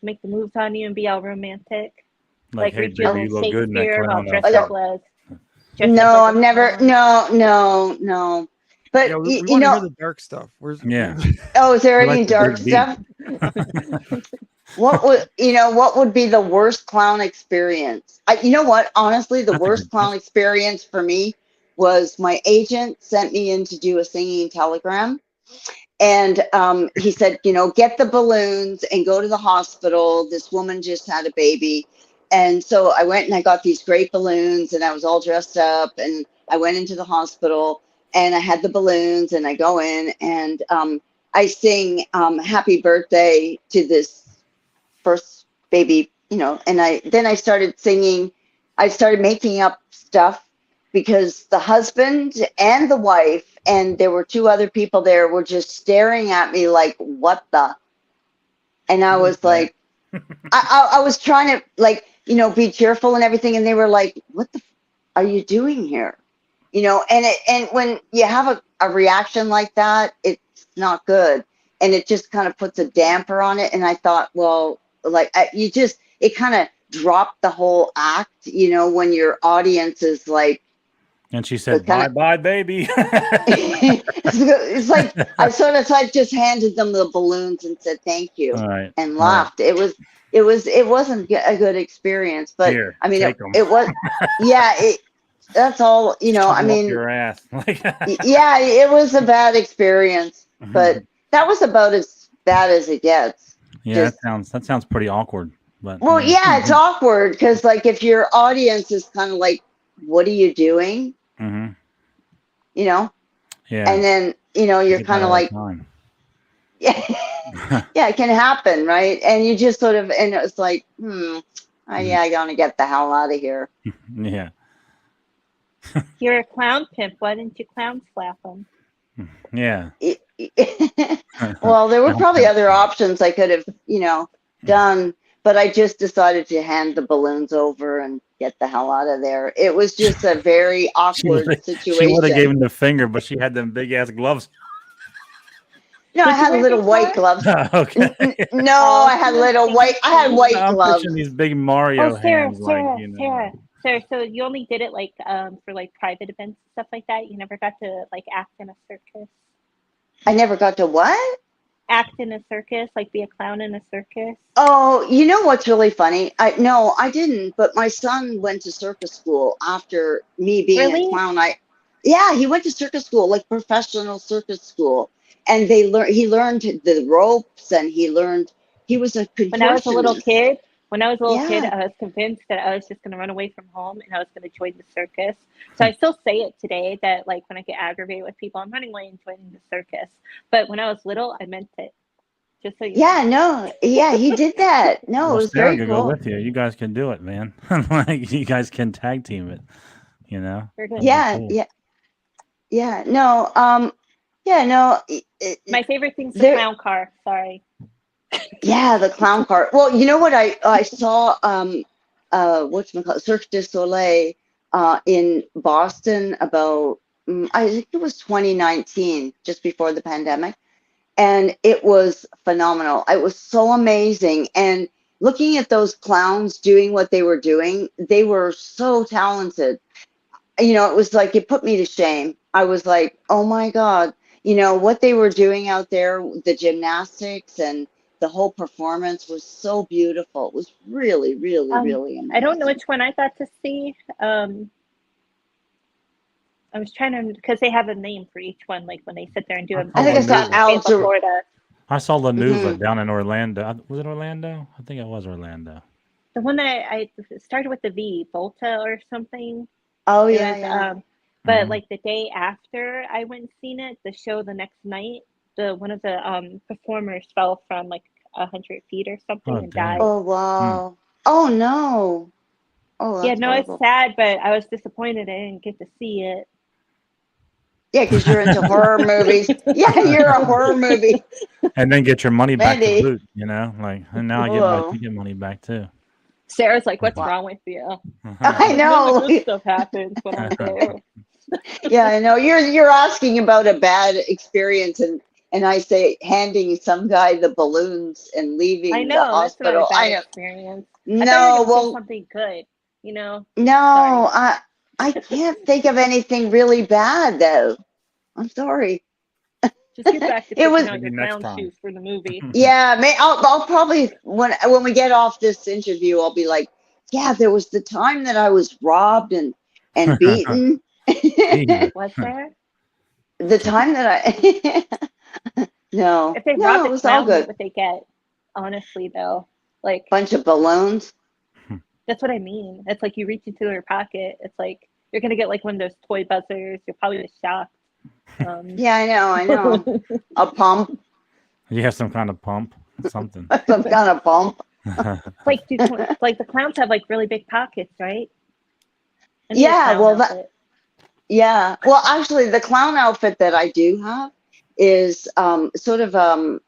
[SPEAKER 4] make the moves on you and be all romantic?
[SPEAKER 3] Like, hey,
[SPEAKER 4] read you
[SPEAKER 3] baby, you look good in that
[SPEAKER 4] Shakespeare all
[SPEAKER 3] clown
[SPEAKER 4] dressed
[SPEAKER 3] outfit.
[SPEAKER 4] up as.
[SPEAKER 5] No, I've never, no. But,
[SPEAKER 6] Yeah, we
[SPEAKER 5] you
[SPEAKER 6] want to
[SPEAKER 5] know,
[SPEAKER 6] hear the dark stuff. Where's
[SPEAKER 3] Yeah.
[SPEAKER 5] oh, is there
[SPEAKER 3] We
[SPEAKER 5] any
[SPEAKER 3] like the
[SPEAKER 5] dark
[SPEAKER 3] big beat.
[SPEAKER 5] stuff? What would be the worst clown experience? You know what? Honestly, the
[SPEAKER 3] That's a
[SPEAKER 5] worst
[SPEAKER 3] good
[SPEAKER 5] clown experience for me was my agent sent me in to do a singing telegram. And he said, get the balloons and go to the hospital. This woman just had a baby. And so I went and I got these great balloons and I was all dressed up and I went into the hospital and I had the balloons and I go in and I sing happy birthday to this first baby, and I started singing. I started making up stuff because the husband and the wife, and there were two other people there, were just staring at me like, what the? And I was like, I was trying to be cheerful and everything. And they were like, what the are you doing here? And when you have a reaction like that, it's not good. And it just kind of puts a damper on it. And I thought, well, it kind of dropped the whole act, when your audience is like,
[SPEAKER 3] And she said,
[SPEAKER 5] kinda-
[SPEAKER 3] bye, baby.
[SPEAKER 5] it's like I sort of just handed them the balloons and said thank you
[SPEAKER 3] All right.
[SPEAKER 5] and
[SPEAKER 3] All right.
[SPEAKER 5] laughed. It was it wasn't a good experience, but
[SPEAKER 3] Here,
[SPEAKER 5] I mean,
[SPEAKER 3] take 'em.
[SPEAKER 5] it was, yeah, that's all, you know,
[SPEAKER 3] Shove
[SPEAKER 5] I
[SPEAKER 3] 'em up
[SPEAKER 5] mean,
[SPEAKER 3] your ass. Like,
[SPEAKER 5] yeah, it was a bad experience, but that was about as bad as it gets.
[SPEAKER 3] yeah,
[SPEAKER 5] Just,
[SPEAKER 3] that sounds pretty awkward. But
[SPEAKER 5] well,
[SPEAKER 3] yeah.
[SPEAKER 5] yeah, it's awkward because like if your audience is kind of like, what are you doing?
[SPEAKER 3] Mm-hmm.
[SPEAKER 5] You know,
[SPEAKER 3] Yeah.
[SPEAKER 5] and then, you know,
[SPEAKER 3] I
[SPEAKER 5] you're
[SPEAKER 3] get
[SPEAKER 5] kind
[SPEAKER 3] that
[SPEAKER 5] of
[SPEAKER 3] all the
[SPEAKER 5] like,
[SPEAKER 3] time.
[SPEAKER 5] yeah, yeah, it can happen, right? And you just sort of, and it's like, yeah, I gotta get the hell out of here.
[SPEAKER 3] Yeah.
[SPEAKER 4] You're a clown pimp. Why didn't you clown slap him?
[SPEAKER 3] Yeah.
[SPEAKER 5] Well, there were probably
[SPEAKER 3] Okay.
[SPEAKER 5] other options I could have, you know, done, but I just decided to hand the balloons over and get the hell out of there. It was just a very
[SPEAKER 3] She would
[SPEAKER 5] awkward
[SPEAKER 3] have gave
[SPEAKER 5] situation.
[SPEAKER 3] him the finger, but she had them big ass gloves.
[SPEAKER 5] No, I
[SPEAKER 4] Did you
[SPEAKER 5] had
[SPEAKER 4] wear
[SPEAKER 5] little
[SPEAKER 4] big
[SPEAKER 5] white
[SPEAKER 4] gloves?
[SPEAKER 5] gloves.
[SPEAKER 3] Okay.
[SPEAKER 5] No,
[SPEAKER 4] Oh,
[SPEAKER 5] I had
[SPEAKER 4] see,
[SPEAKER 5] little white. I had white
[SPEAKER 3] I'm
[SPEAKER 5] gloves.
[SPEAKER 3] picturing these big Mario
[SPEAKER 4] Oh, Sarah,
[SPEAKER 3] hands, like,
[SPEAKER 4] Sarah,
[SPEAKER 3] you know.
[SPEAKER 4] Sarah, Sarah. So you only did it like for like private events and stuff like that. You never got to like act in a circus.
[SPEAKER 5] I never got to what?
[SPEAKER 4] Act in a circus, like be a clown in a circus.
[SPEAKER 5] Oh, you know what's really funny? No, I didn't, but my son went to circus school after me being a
[SPEAKER 4] Really?
[SPEAKER 5] clown. Yeah, he went to circus school, like professional circus school. And he learned the ropes and he was a
[SPEAKER 4] When I was a little
[SPEAKER 5] contortionist.
[SPEAKER 4] kid, I
[SPEAKER 5] Yeah.
[SPEAKER 4] was convinced that I was just going to run away from home and I was going to join the circus. So I still say it today that like when I get aggravated with people, I'm running away and joining the circus. But when I was little, I meant it. Just so you know.
[SPEAKER 5] Yeah, no. Yeah, he did that. No, it
[SPEAKER 3] Well,
[SPEAKER 5] was
[SPEAKER 3] Sarah
[SPEAKER 5] very
[SPEAKER 3] could go
[SPEAKER 5] cool.
[SPEAKER 3] with you. You guys can do it, man. Like, you guys can tag team it, you know?
[SPEAKER 4] We're good.
[SPEAKER 3] That'd be
[SPEAKER 5] Yeah,
[SPEAKER 3] cool.
[SPEAKER 5] yeah. Yeah, no. Yeah, no.
[SPEAKER 4] My favorite thing's the
[SPEAKER 5] There
[SPEAKER 4] clown car. Sorry.
[SPEAKER 5] Yeah, the clown car. Well, you know what I saw whatchamacallit, Cirque du Soleil in Boston about I think it was 2019, just before the pandemic, and it was phenomenal. It was so amazing, and looking at those clowns doing what they were doing, they were so talented. You know, it was like it put me to shame. I was like, oh my God, you know, what they were doing out there, the gymnastics and the whole performance was so beautiful. It was really, really, really
[SPEAKER 4] I don't know
[SPEAKER 5] amazing.
[SPEAKER 4] which one I got to see. I was trying to because they have a name for each one. Like when they sit there and do
[SPEAKER 3] I
[SPEAKER 4] it.
[SPEAKER 5] I think I saw
[SPEAKER 3] Alger.
[SPEAKER 4] Florida.
[SPEAKER 3] I saw Lanuva
[SPEAKER 5] Mhm.
[SPEAKER 3] down in Orlando. Was it Orlando? I think it was Orlando.
[SPEAKER 4] The one that I started with the V, Volta or something.
[SPEAKER 5] Oh
[SPEAKER 4] It
[SPEAKER 5] yeah,
[SPEAKER 4] was,
[SPEAKER 5] yeah.
[SPEAKER 4] but
[SPEAKER 3] Mhm.
[SPEAKER 4] like the day after I went and seen it, the show the next night, one of the performers fell from like 100 feet or something
[SPEAKER 3] Oh,
[SPEAKER 4] and
[SPEAKER 3] damn.
[SPEAKER 4] died.
[SPEAKER 5] Oh wow. Oh no. Oh,
[SPEAKER 4] Yeah,
[SPEAKER 5] that's
[SPEAKER 4] no, it's
[SPEAKER 5] horrible.
[SPEAKER 4] sad, but I was disappointed I didn't get to see it.
[SPEAKER 5] Yeah, because you're into horror movies. Yeah, you're a horror movie,
[SPEAKER 3] And then get your money back to
[SPEAKER 5] Mandy.
[SPEAKER 3] boot, you know? Like, and now I get my
[SPEAKER 5] Whoa.
[SPEAKER 3] ticket money back too.
[SPEAKER 4] Sarah's like, "What's
[SPEAKER 5] Wow.
[SPEAKER 4] wrong with you?"
[SPEAKER 5] I
[SPEAKER 4] None
[SPEAKER 5] know.
[SPEAKER 4] of this stuff happens when I'm there.
[SPEAKER 5] Yeah, I know. You're asking about a bad experience, and I say handing some guy the balloons and
[SPEAKER 4] I
[SPEAKER 5] leaving the
[SPEAKER 4] know that's not a
[SPEAKER 5] hospital.
[SPEAKER 4] bad
[SPEAKER 5] I know.
[SPEAKER 4] experience. I thought you were
[SPEAKER 5] No,
[SPEAKER 4] gonna say
[SPEAKER 5] well,
[SPEAKER 4] something good. You know,
[SPEAKER 5] no,
[SPEAKER 4] sorry.
[SPEAKER 5] I can't think of anything really bad though. I'm sorry.
[SPEAKER 4] Just get back to
[SPEAKER 5] It
[SPEAKER 4] picking
[SPEAKER 5] was,
[SPEAKER 4] out
[SPEAKER 3] Maybe
[SPEAKER 4] your
[SPEAKER 3] next
[SPEAKER 4] clown
[SPEAKER 3] time.
[SPEAKER 4] shoes for the movie.
[SPEAKER 5] yeah. I'll probably when we get off this interview, I'll be like, yeah, there was the time that I was robbed and beaten.
[SPEAKER 3] Jesus.
[SPEAKER 4] Was there?
[SPEAKER 5] The time that I no,
[SPEAKER 4] If they robbed
[SPEAKER 5] no,
[SPEAKER 4] a
[SPEAKER 5] it was all
[SPEAKER 4] clown, what
[SPEAKER 5] good.
[SPEAKER 4] would they get? Honestly, though, like
[SPEAKER 5] Bunch of balloons.
[SPEAKER 4] that's what I mean. It's like you reach into their pocket. It's like you're gonna get like one of those toy buzzers. You're probably just shocked.
[SPEAKER 5] Yeah, I know. A pump,
[SPEAKER 3] You have some kind of pump, something.
[SPEAKER 5] some kind of pump.
[SPEAKER 4] like like the clowns have like really big pockets, right? I need a
[SPEAKER 5] Yeah,
[SPEAKER 4] clown
[SPEAKER 5] well,
[SPEAKER 4] outfit.
[SPEAKER 5] yeah. Well, actually, the clown outfit that I do have is sort of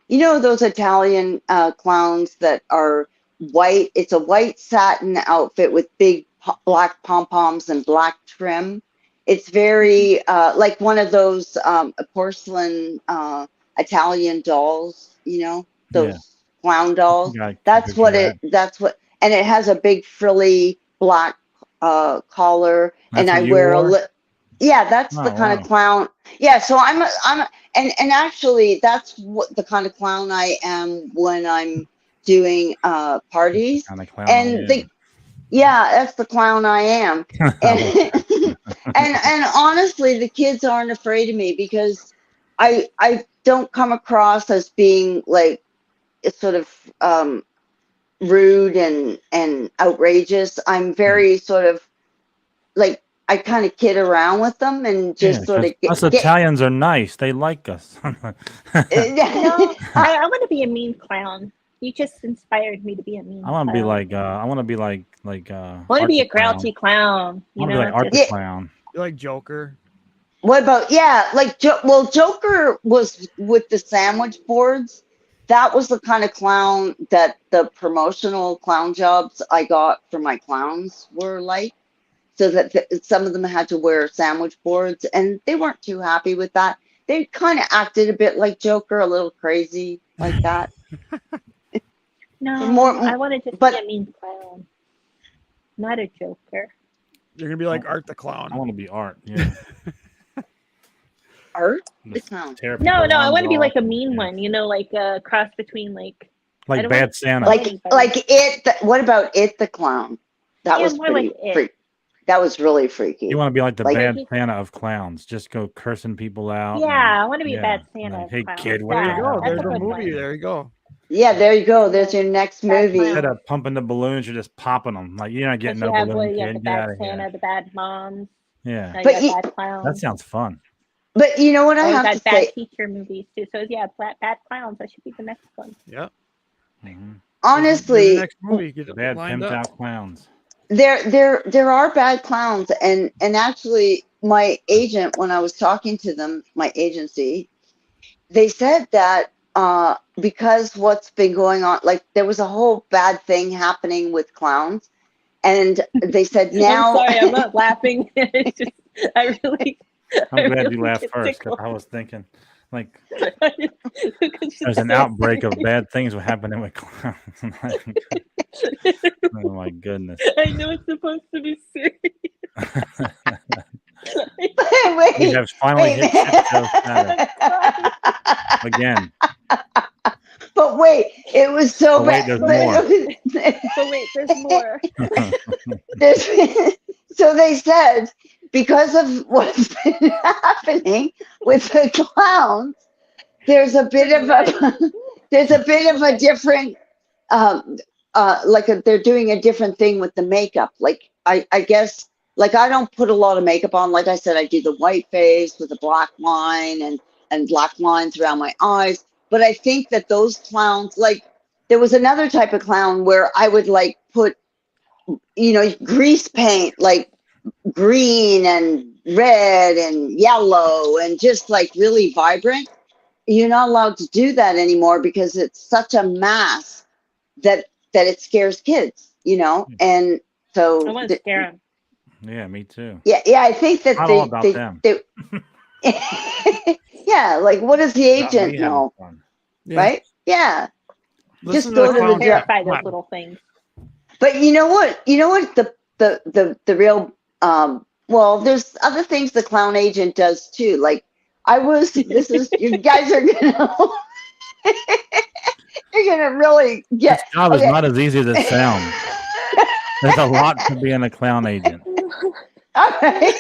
[SPEAKER 5] you know those Italian clowns that are white. It's a white satin outfit with big black pom poms and black trim. It's very like one of those porcelain Italian dolls. You know
[SPEAKER 3] Yeah.
[SPEAKER 5] those clown dolls.
[SPEAKER 3] Yeah, I can
[SPEAKER 5] That's
[SPEAKER 3] picture
[SPEAKER 5] what
[SPEAKER 3] that.
[SPEAKER 5] That's what, and it has a big frilly black collar, and
[SPEAKER 3] That's
[SPEAKER 5] I
[SPEAKER 3] what you
[SPEAKER 5] wear
[SPEAKER 3] wore?
[SPEAKER 5] yeah, that's
[SPEAKER 3] Oh,
[SPEAKER 5] the kind of
[SPEAKER 3] wow.
[SPEAKER 5] clown. Yeah, so and actually that's what the kind of clown I am when I'm doing parties,
[SPEAKER 3] On the clown.
[SPEAKER 5] and that's the clown I am. And and honestly, the kids aren't afraid of me because I don't come across as being like sort of rude and outrageous. I'm very sort of like I kind of kid around with them and just sort of
[SPEAKER 3] us Italians are nice. They like us.
[SPEAKER 4] No, I want to be a mean clown. You just inspired me to be a mean.
[SPEAKER 3] I want to be
[SPEAKER 4] clown.
[SPEAKER 3] like. I want to be like.
[SPEAKER 4] I want to be a grouchy clown.
[SPEAKER 3] I want to be like Art the Clown.
[SPEAKER 6] You like Joker?
[SPEAKER 5] What about like Joker was with the sandwich boards. That was the kind of clown that the promotional clown jobs I got for my clowns were like. So that some of them had to wear sandwich boards, and they weren't too happy with that. They kind of acted a bit like Joker, a little crazy like that.
[SPEAKER 4] No, I want to just be a mean clown, not a Joker.
[SPEAKER 6] You're gonna be like Art the Clown.
[SPEAKER 3] I want to be Art. Yeah.
[SPEAKER 5] Art the Clown.
[SPEAKER 4] No, I want to be like a mean one. You know, like a cross between like
[SPEAKER 3] Bad Santa.
[SPEAKER 5] Like it. What about It the Clown? That was
[SPEAKER 4] more
[SPEAKER 5] pretty
[SPEAKER 4] like
[SPEAKER 5] freaky. That was really freaky.
[SPEAKER 3] You want to be like the Bad Santa of clowns. Just go cursing people out.
[SPEAKER 4] Yeah, I want to be a Bad Santa.
[SPEAKER 3] Hey, kid,
[SPEAKER 6] There you go.
[SPEAKER 4] That's
[SPEAKER 6] There's
[SPEAKER 4] a
[SPEAKER 6] a movie.
[SPEAKER 4] one.
[SPEAKER 6] There you go.
[SPEAKER 5] Yeah, there you go. There's your next movie.
[SPEAKER 3] Instead of pumping the balloons, you're just popping them. Like you're not getting no balloon.
[SPEAKER 4] You have
[SPEAKER 3] Kid.
[SPEAKER 4] the
[SPEAKER 3] Get out
[SPEAKER 4] Bad
[SPEAKER 3] of here.
[SPEAKER 4] Santa, the Bad Moms.
[SPEAKER 3] Yeah.
[SPEAKER 4] Now
[SPEAKER 5] But
[SPEAKER 4] you have Bad Clowns.
[SPEAKER 3] That sounds fun.
[SPEAKER 5] But you know what I
[SPEAKER 4] We
[SPEAKER 5] have
[SPEAKER 4] got
[SPEAKER 5] to
[SPEAKER 4] Bad
[SPEAKER 5] say?
[SPEAKER 4] Teacher movies too. So yeah, Bad Clowns. That should be the next one.
[SPEAKER 6] Yeah.
[SPEAKER 3] Mm-hmm.
[SPEAKER 5] Honestly,
[SPEAKER 6] next movie, get
[SPEAKER 3] Bad
[SPEAKER 6] lined
[SPEAKER 3] pimped
[SPEAKER 6] up.
[SPEAKER 3] out clowns.
[SPEAKER 5] there are bad clowns, and actually, my agent, when I was talking to them, my agency, they said that because what's been going on, like there was a whole bad thing happening with clowns, and they said now.
[SPEAKER 4] I'm sorry, I'm not laughing. It's just, I'm
[SPEAKER 3] glad
[SPEAKER 4] really
[SPEAKER 3] you laughed
[SPEAKER 4] get
[SPEAKER 3] first.
[SPEAKER 4] tickled.
[SPEAKER 3] I was thinking, like, there's an outbreak of bad things happening with clowns. Oh my goodness!
[SPEAKER 4] I know it's supposed to be serious.
[SPEAKER 3] We have finally hit shit show status again.
[SPEAKER 5] But wait, it was so
[SPEAKER 3] But wait,
[SPEAKER 5] bad.
[SPEAKER 3] there's more.
[SPEAKER 4] But wait, there's more.
[SPEAKER 5] So they said because of what's been happening with the clowns, there's a bit of a different they're doing a different thing with the makeup. Like I guess like I don't put a lot of makeup on. Like I said, I do the white face with a black line and black lines around my eyes. But I think that those clowns, like there was another type of clown where I would like put, grease paint, like green and red and yellow and just like really vibrant. You're not allowed to do that anymore because it's such a mass that it scares kids, and so
[SPEAKER 4] I want to scare them.
[SPEAKER 3] Yeah, me too.
[SPEAKER 5] Yeah, I think that
[SPEAKER 3] Not all about them.
[SPEAKER 5] Yeah, like what does the agent know?
[SPEAKER 6] Yeah.
[SPEAKER 5] Right? Yeah.
[SPEAKER 6] Listen
[SPEAKER 5] Just go to the
[SPEAKER 4] Terrify those little things.
[SPEAKER 5] But you know what? The real well, there's other things the clown agent does too. Like you guys are gonna you're gonna really get
[SPEAKER 3] This job is not as easy as it sounds. There's a lot to being a clown agent.
[SPEAKER 5] All right.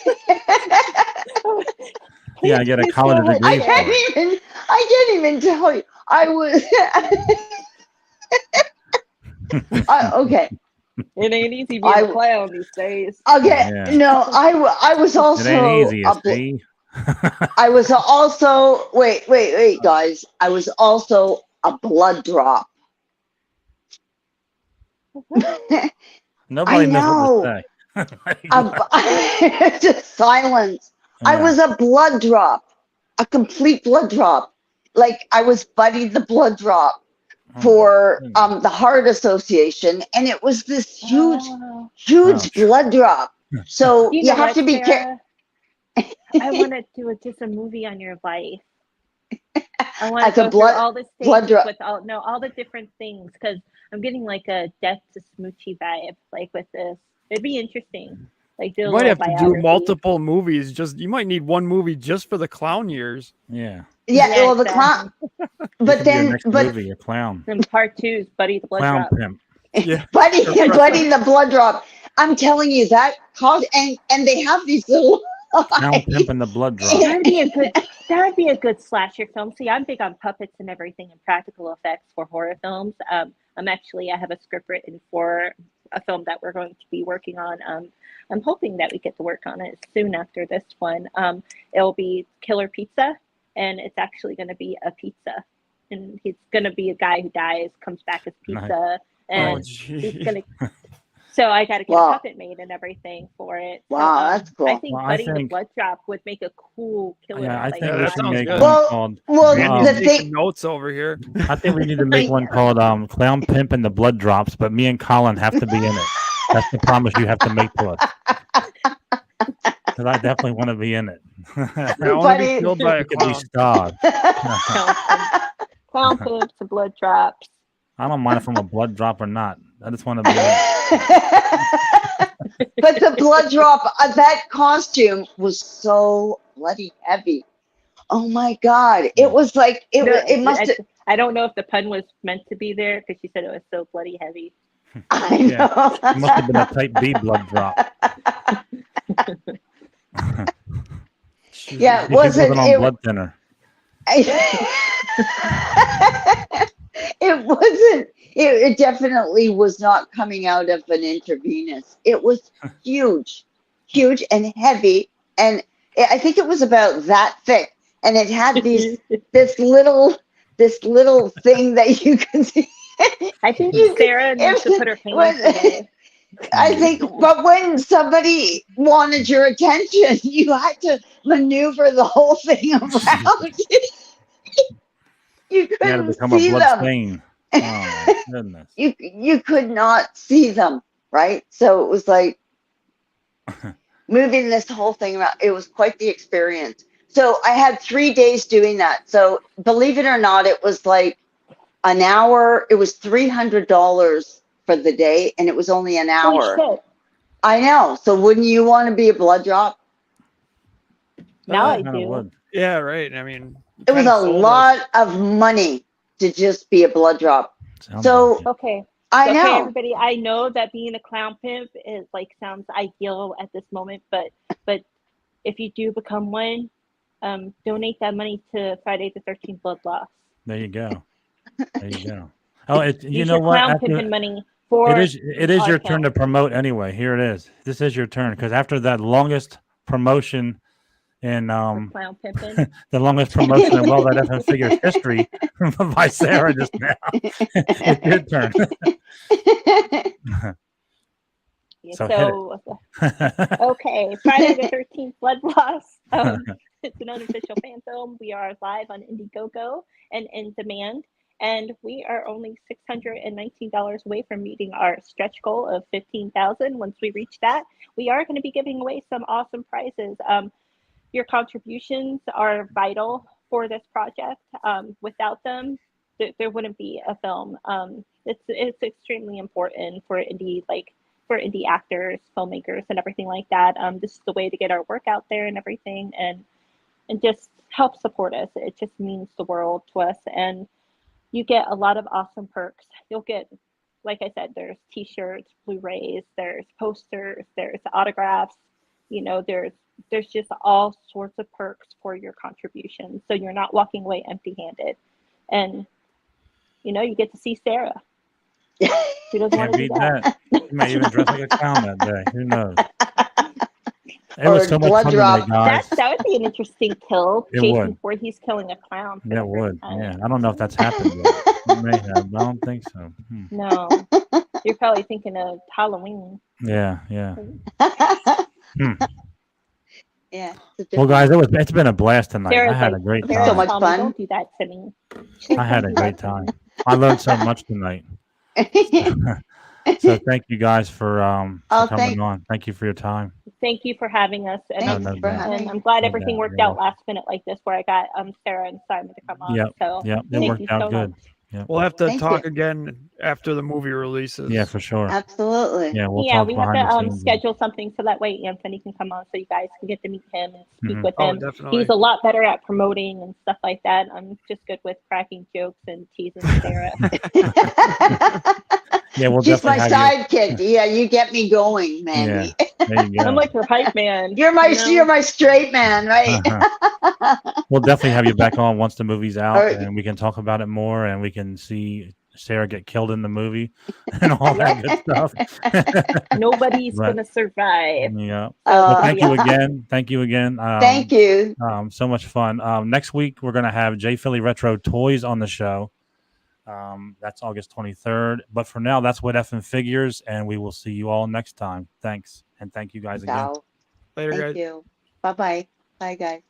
[SPEAKER 3] Yeah, I get a college degree.
[SPEAKER 5] I can't even tell you. I was okay.
[SPEAKER 4] It ain't easy being a clown these days.
[SPEAKER 5] Okay,
[SPEAKER 3] Yeah.
[SPEAKER 5] no, I was also.
[SPEAKER 3] It ain't easy, see?
[SPEAKER 5] I was also wait, guys. I was also a blood drop.
[SPEAKER 3] Nobody knows what to say.
[SPEAKER 5] Just silence. I was a blood drop, a complete blood drop. Like I was Buddy the blood drop for the Heart Association, and it was this huge blood drop. So you have to be careful.
[SPEAKER 4] I want to do just a movie on your life. I want
[SPEAKER 5] As
[SPEAKER 4] to
[SPEAKER 5] a
[SPEAKER 4] go
[SPEAKER 5] blood-
[SPEAKER 4] through all the
[SPEAKER 5] blood
[SPEAKER 4] stages
[SPEAKER 5] drop.
[SPEAKER 4] with all the different things because I'm getting like a death to Smoochie vibe, like with this. It'd be interesting. Like do a
[SPEAKER 6] You might
[SPEAKER 4] little
[SPEAKER 6] have to do
[SPEAKER 4] biography.
[SPEAKER 6] multiple movies. You might need one movie just for the clown years.
[SPEAKER 3] Yeah.
[SPEAKER 5] Yeah,
[SPEAKER 4] Yeah,
[SPEAKER 5] well, the
[SPEAKER 4] exactly.
[SPEAKER 3] You
[SPEAKER 5] but
[SPEAKER 3] could be your
[SPEAKER 5] then,
[SPEAKER 3] next
[SPEAKER 5] but
[SPEAKER 3] movie, a clown,
[SPEAKER 4] And part 2 is Buddy the Blood
[SPEAKER 3] clown
[SPEAKER 4] Drop.
[SPEAKER 3] pimp,
[SPEAKER 6] Yeah.
[SPEAKER 5] Buddy the blood drop. I'm telling you that called, and they have these little
[SPEAKER 3] clown pimp, and the blood drop.
[SPEAKER 4] That'd be a good. That would be a good slasher film. See, I'm big on puppets and everything and practical effects for horror films. I have a script written for a film that we're going to be working on. I'm hoping that we get to work on it soon after this one. It'll be Killer Pizza, and it's actually going to be a pizza, and he's going to be a guy who dies, comes back as pizza, and he's
[SPEAKER 6] geez.
[SPEAKER 4] going to. So I got to get
[SPEAKER 5] Wow.
[SPEAKER 4] a puppet made and everything for it.
[SPEAKER 5] Wow,
[SPEAKER 4] So,
[SPEAKER 5] that's cool.
[SPEAKER 4] I think
[SPEAKER 3] Well, I
[SPEAKER 4] Buddy the
[SPEAKER 3] think-
[SPEAKER 4] Blood Drop would make a cool killer.
[SPEAKER 3] Yeah, I
[SPEAKER 4] like,
[SPEAKER 3] think
[SPEAKER 6] Yeah,
[SPEAKER 3] we
[SPEAKER 6] that
[SPEAKER 3] should
[SPEAKER 6] sounds
[SPEAKER 3] make
[SPEAKER 6] good.
[SPEAKER 3] one
[SPEAKER 5] Well,
[SPEAKER 3] called.
[SPEAKER 5] well,
[SPEAKER 6] Mandy's
[SPEAKER 5] the
[SPEAKER 6] taking
[SPEAKER 5] thing.
[SPEAKER 6] notes over here.
[SPEAKER 3] I think we need to make one called Clown Pimp and the Blood Drops, but me and Colin have to be in it. That's the promise you have to make to us. Because I definitely want to be in it.
[SPEAKER 6] I want to
[SPEAKER 5] Buddy-
[SPEAKER 6] be killed by a
[SPEAKER 3] We could be
[SPEAKER 6] clown.
[SPEAKER 3] starred.
[SPEAKER 4] Clown Pimps and Blood Drops.
[SPEAKER 3] I don't mind if I'm a blood drop or not. I just want to be in it.
[SPEAKER 5] But the blood drop, that costume was so bloody heavy. Oh my God. It was like, it must have,
[SPEAKER 4] I don't know if the pun was meant to be there because she said it was so bloody heavy.
[SPEAKER 5] I
[SPEAKER 3] Yeah.
[SPEAKER 5] know.
[SPEAKER 3] It must have been a type B blood drop.
[SPEAKER 5] Yeah,
[SPEAKER 3] He
[SPEAKER 5] wasn't
[SPEAKER 3] on
[SPEAKER 5] it?
[SPEAKER 3] blood thinner.
[SPEAKER 5] It wasn't. It definitely was not coming out of an intravenous. It was huge, huge and heavy, and I think it was about that thick, and it had this little thing that you can see.
[SPEAKER 4] I think
[SPEAKER 5] You could-
[SPEAKER 4] Sarah needs to put her
[SPEAKER 5] when-
[SPEAKER 4] pants away.
[SPEAKER 5] I think, but when somebody wanted your attention, you had to maneuver the whole thing around. You
[SPEAKER 3] He had to
[SPEAKER 5] couldn't
[SPEAKER 3] become a
[SPEAKER 5] see
[SPEAKER 3] blood
[SPEAKER 5] them.
[SPEAKER 3] stain. Oh my goodness.
[SPEAKER 5] You could not see them, right? So it was like moving this whole thing around. It was quite the experience. So I had 3 days doing that. So believe it or not, it was like an hour. It was $300 for the day, and it was only an hour.
[SPEAKER 4] Holy shit.
[SPEAKER 5] I know. So wouldn't you want to be a blood drop?
[SPEAKER 4] Now I
[SPEAKER 3] Kinda
[SPEAKER 4] do.
[SPEAKER 3] would.
[SPEAKER 6] Yeah, right. I mean,
[SPEAKER 5] It was
[SPEAKER 6] kinda
[SPEAKER 5] a
[SPEAKER 6] sold us.
[SPEAKER 5] lot of money to just be a blood drop.
[SPEAKER 3] Sounds
[SPEAKER 5] So
[SPEAKER 3] like it.
[SPEAKER 4] Okay.
[SPEAKER 5] I
[SPEAKER 4] Okay,
[SPEAKER 5] know.
[SPEAKER 4] everybody. I know that being a clown pimp is like sounds ideal at this moment, but if you do become one, donate that money to Friday the 13th Blood Loss.
[SPEAKER 3] There you go. There you go. Oh, you
[SPEAKER 4] Use
[SPEAKER 3] know
[SPEAKER 4] your
[SPEAKER 3] what?
[SPEAKER 4] clown
[SPEAKER 3] After-
[SPEAKER 4] pimping money for
[SPEAKER 3] it is your turn to
[SPEAKER 4] podcast.
[SPEAKER 3] promote anyway. Here it is. This is your turn because after that longest promotion in
[SPEAKER 4] for clown pimping.
[SPEAKER 3] the longest promotion in Well That FM Figures history by Sarah just now. It's your turn. So hit
[SPEAKER 4] Okay, Friday the 13th Blood Loss. It's an unofficial fan film. We are live on Indiegogo and in demand, and we are only $619 away from meeting our stretch goal of $15,000. Once we reach that, we are going to be giving away some awesome prizes. Your contributions are vital for this project. Without them, there wouldn't be a film. It's extremely important for indie actors, filmmakers, and everything like that. This is the way to get our work out there and everything, and just help support us. It just means the world to us, and you get a lot of awesome perks. You'll get, like I said, there's T-shirts, Blu-rays, there's posters, there's autographs. You know, there's just all sorts of perks for your contribution, so you're not walking away empty-handed, and you know, you get to see Sarah. Who doesn't
[SPEAKER 3] Can't
[SPEAKER 4] want to do
[SPEAKER 3] beat
[SPEAKER 4] that?
[SPEAKER 3] that. You may even dress like a clown that day. Who knows? It
[SPEAKER 5] Or
[SPEAKER 3] was so much
[SPEAKER 5] blood
[SPEAKER 3] fun
[SPEAKER 5] drop.
[SPEAKER 3] today, guys.
[SPEAKER 4] That would be an interesting kill.
[SPEAKER 3] It
[SPEAKER 4] Jason
[SPEAKER 3] would.
[SPEAKER 4] Voorhees killing a clown. for the
[SPEAKER 3] That
[SPEAKER 4] first
[SPEAKER 3] would.
[SPEAKER 4] time.
[SPEAKER 3] Yeah. I don't know if that's happened yet. It may have. But I don't think so.
[SPEAKER 4] No, you're probably thinking of Halloween.
[SPEAKER 3] Yeah. Yeah.
[SPEAKER 5] Yeah.
[SPEAKER 3] Well, guys, it's been a blast tonight.
[SPEAKER 4] Sarah's
[SPEAKER 3] I had
[SPEAKER 4] like,
[SPEAKER 3] a great
[SPEAKER 4] Sarah's
[SPEAKER 5] So
[SPEAKER 3] time.
[SPEAKER 5] much
[SPEAKER 4] telling me,
[SPEAKER 5] fun.
[SPEAKER 4] Don't do that to me.
[SPEAKER 3] I had a great time. I learned so much tonight. So thank you guys for
[SPEAKER 5] Oh,
[SPEAKER 3] coming on. Thank you for your time.
[SPEAKER 4] Thank you for having us. And,
[SPEAKER 5] Thanks
[SPEAKER 3] no
[SPEAKER 5] for
[SPEAKER 3] doubt.
[SPEAKER 5] having
[SPEAKER 4] and I'm glad
[SPEAKER 3] No
[SPEAKER 4] everything
[SPEAKER 3] doubt.
[SPEAKER 4] worked
[SPEAKER 3] You're
[SPEAKER 4] out last minute like this, where I got Sarah and Simon to come on.
[SPEAKER 3] Yep.
[SPEAKER 4] So
[SPEAKER 3] Yep. It
[SPEAKER 4] thank
[SPEAKER 3] worked
[SPEAKER 4] you
[SPEAKER 3] out
[SPEAKER 4] so
[SPEAKER 3] good.
[SPEAKER 4] much.
[SPEAKER 6] We'll have to
[SPEAKER 5] Thank
[SPEAKER 6] talk
[SPEAKER 5] you.
[SPEAKER 6] again after the movie releases.
[SPEAKER 3] Yeah, for sure.
[SPEAKER 5] Absolutely.
[SPEAKER 3] Yeah, we'll
[SPEAKER 4] Yeah,
[SPEAKER 3] talk
[SPEAKER 4] we have
[SPEAKER 3] behind the
[SPEAKER 4] to
[SPEAKER 3] scenes.
[SPEAKER 4] schedule something so that way Anthony can come on, so you guys can get to meet him and speak
[SPEAKER 3] Mhm.
[SPEAKER 4] with
[SPEAKER 6] Oh,
[SPEAKER 4] him.
[SPEAKER 6] definitely.
[SPEAKER 4] He's a lot better at promoting and stuff like that. I'm just good with cracking jokes and teasing Sarah.
[SPEAKER 3] Yeah, we'll
[SPEAKER 5] She's my
[SPEAKER 3] definitely have
[SPEAKER 5] sidekick. Yeah, you get me going,
[SPEAKER 3] you.
[SPEAKER 5] Mandy.
[SPEAKER 3] Yeah, there you
[SPEAKER 4] I'm
[SPEAKER 3] go.
[SPEAKER 4] like your hype man.
[SPEAKER 5] You're my
[SPEAKER 4] you know?
[SPEAKER 5] you're my straight man, right?
[SPEAKER 3] We'll definitely have you back on once the movie's out,
[SPEAKER 5] All right.
[SPEAKER 3] and we can talk about it more, and we can see Sarah get killed in the movie and all that good stuff.
[SPEAKER 4] Nobody's
[SPEAKER 3] But,
[SPEAKER 4] gonna survive.
[SPEAKER 3] yeah.
[SPEAKER 4] So,
[SPEAKER 3] Well, thank you
[SPEAKER 4] yeah.
[SPEAKER 3] again. Thank you again.
[SPEAKER 5] Thank you.
[SPEAKER 3] So much fun. Next week we're gonna have J Philly Retro Toys on the show. That's August 23rd. But for now, that's what F and Figures, and we will see you all next time. Thanks, and thank you guys again.
[SPEAKER 5] Ciao.
[SPEAKER 6] Later, guys.
[SPEAKER 5] Thank you. Bye-bye. Bye, guys.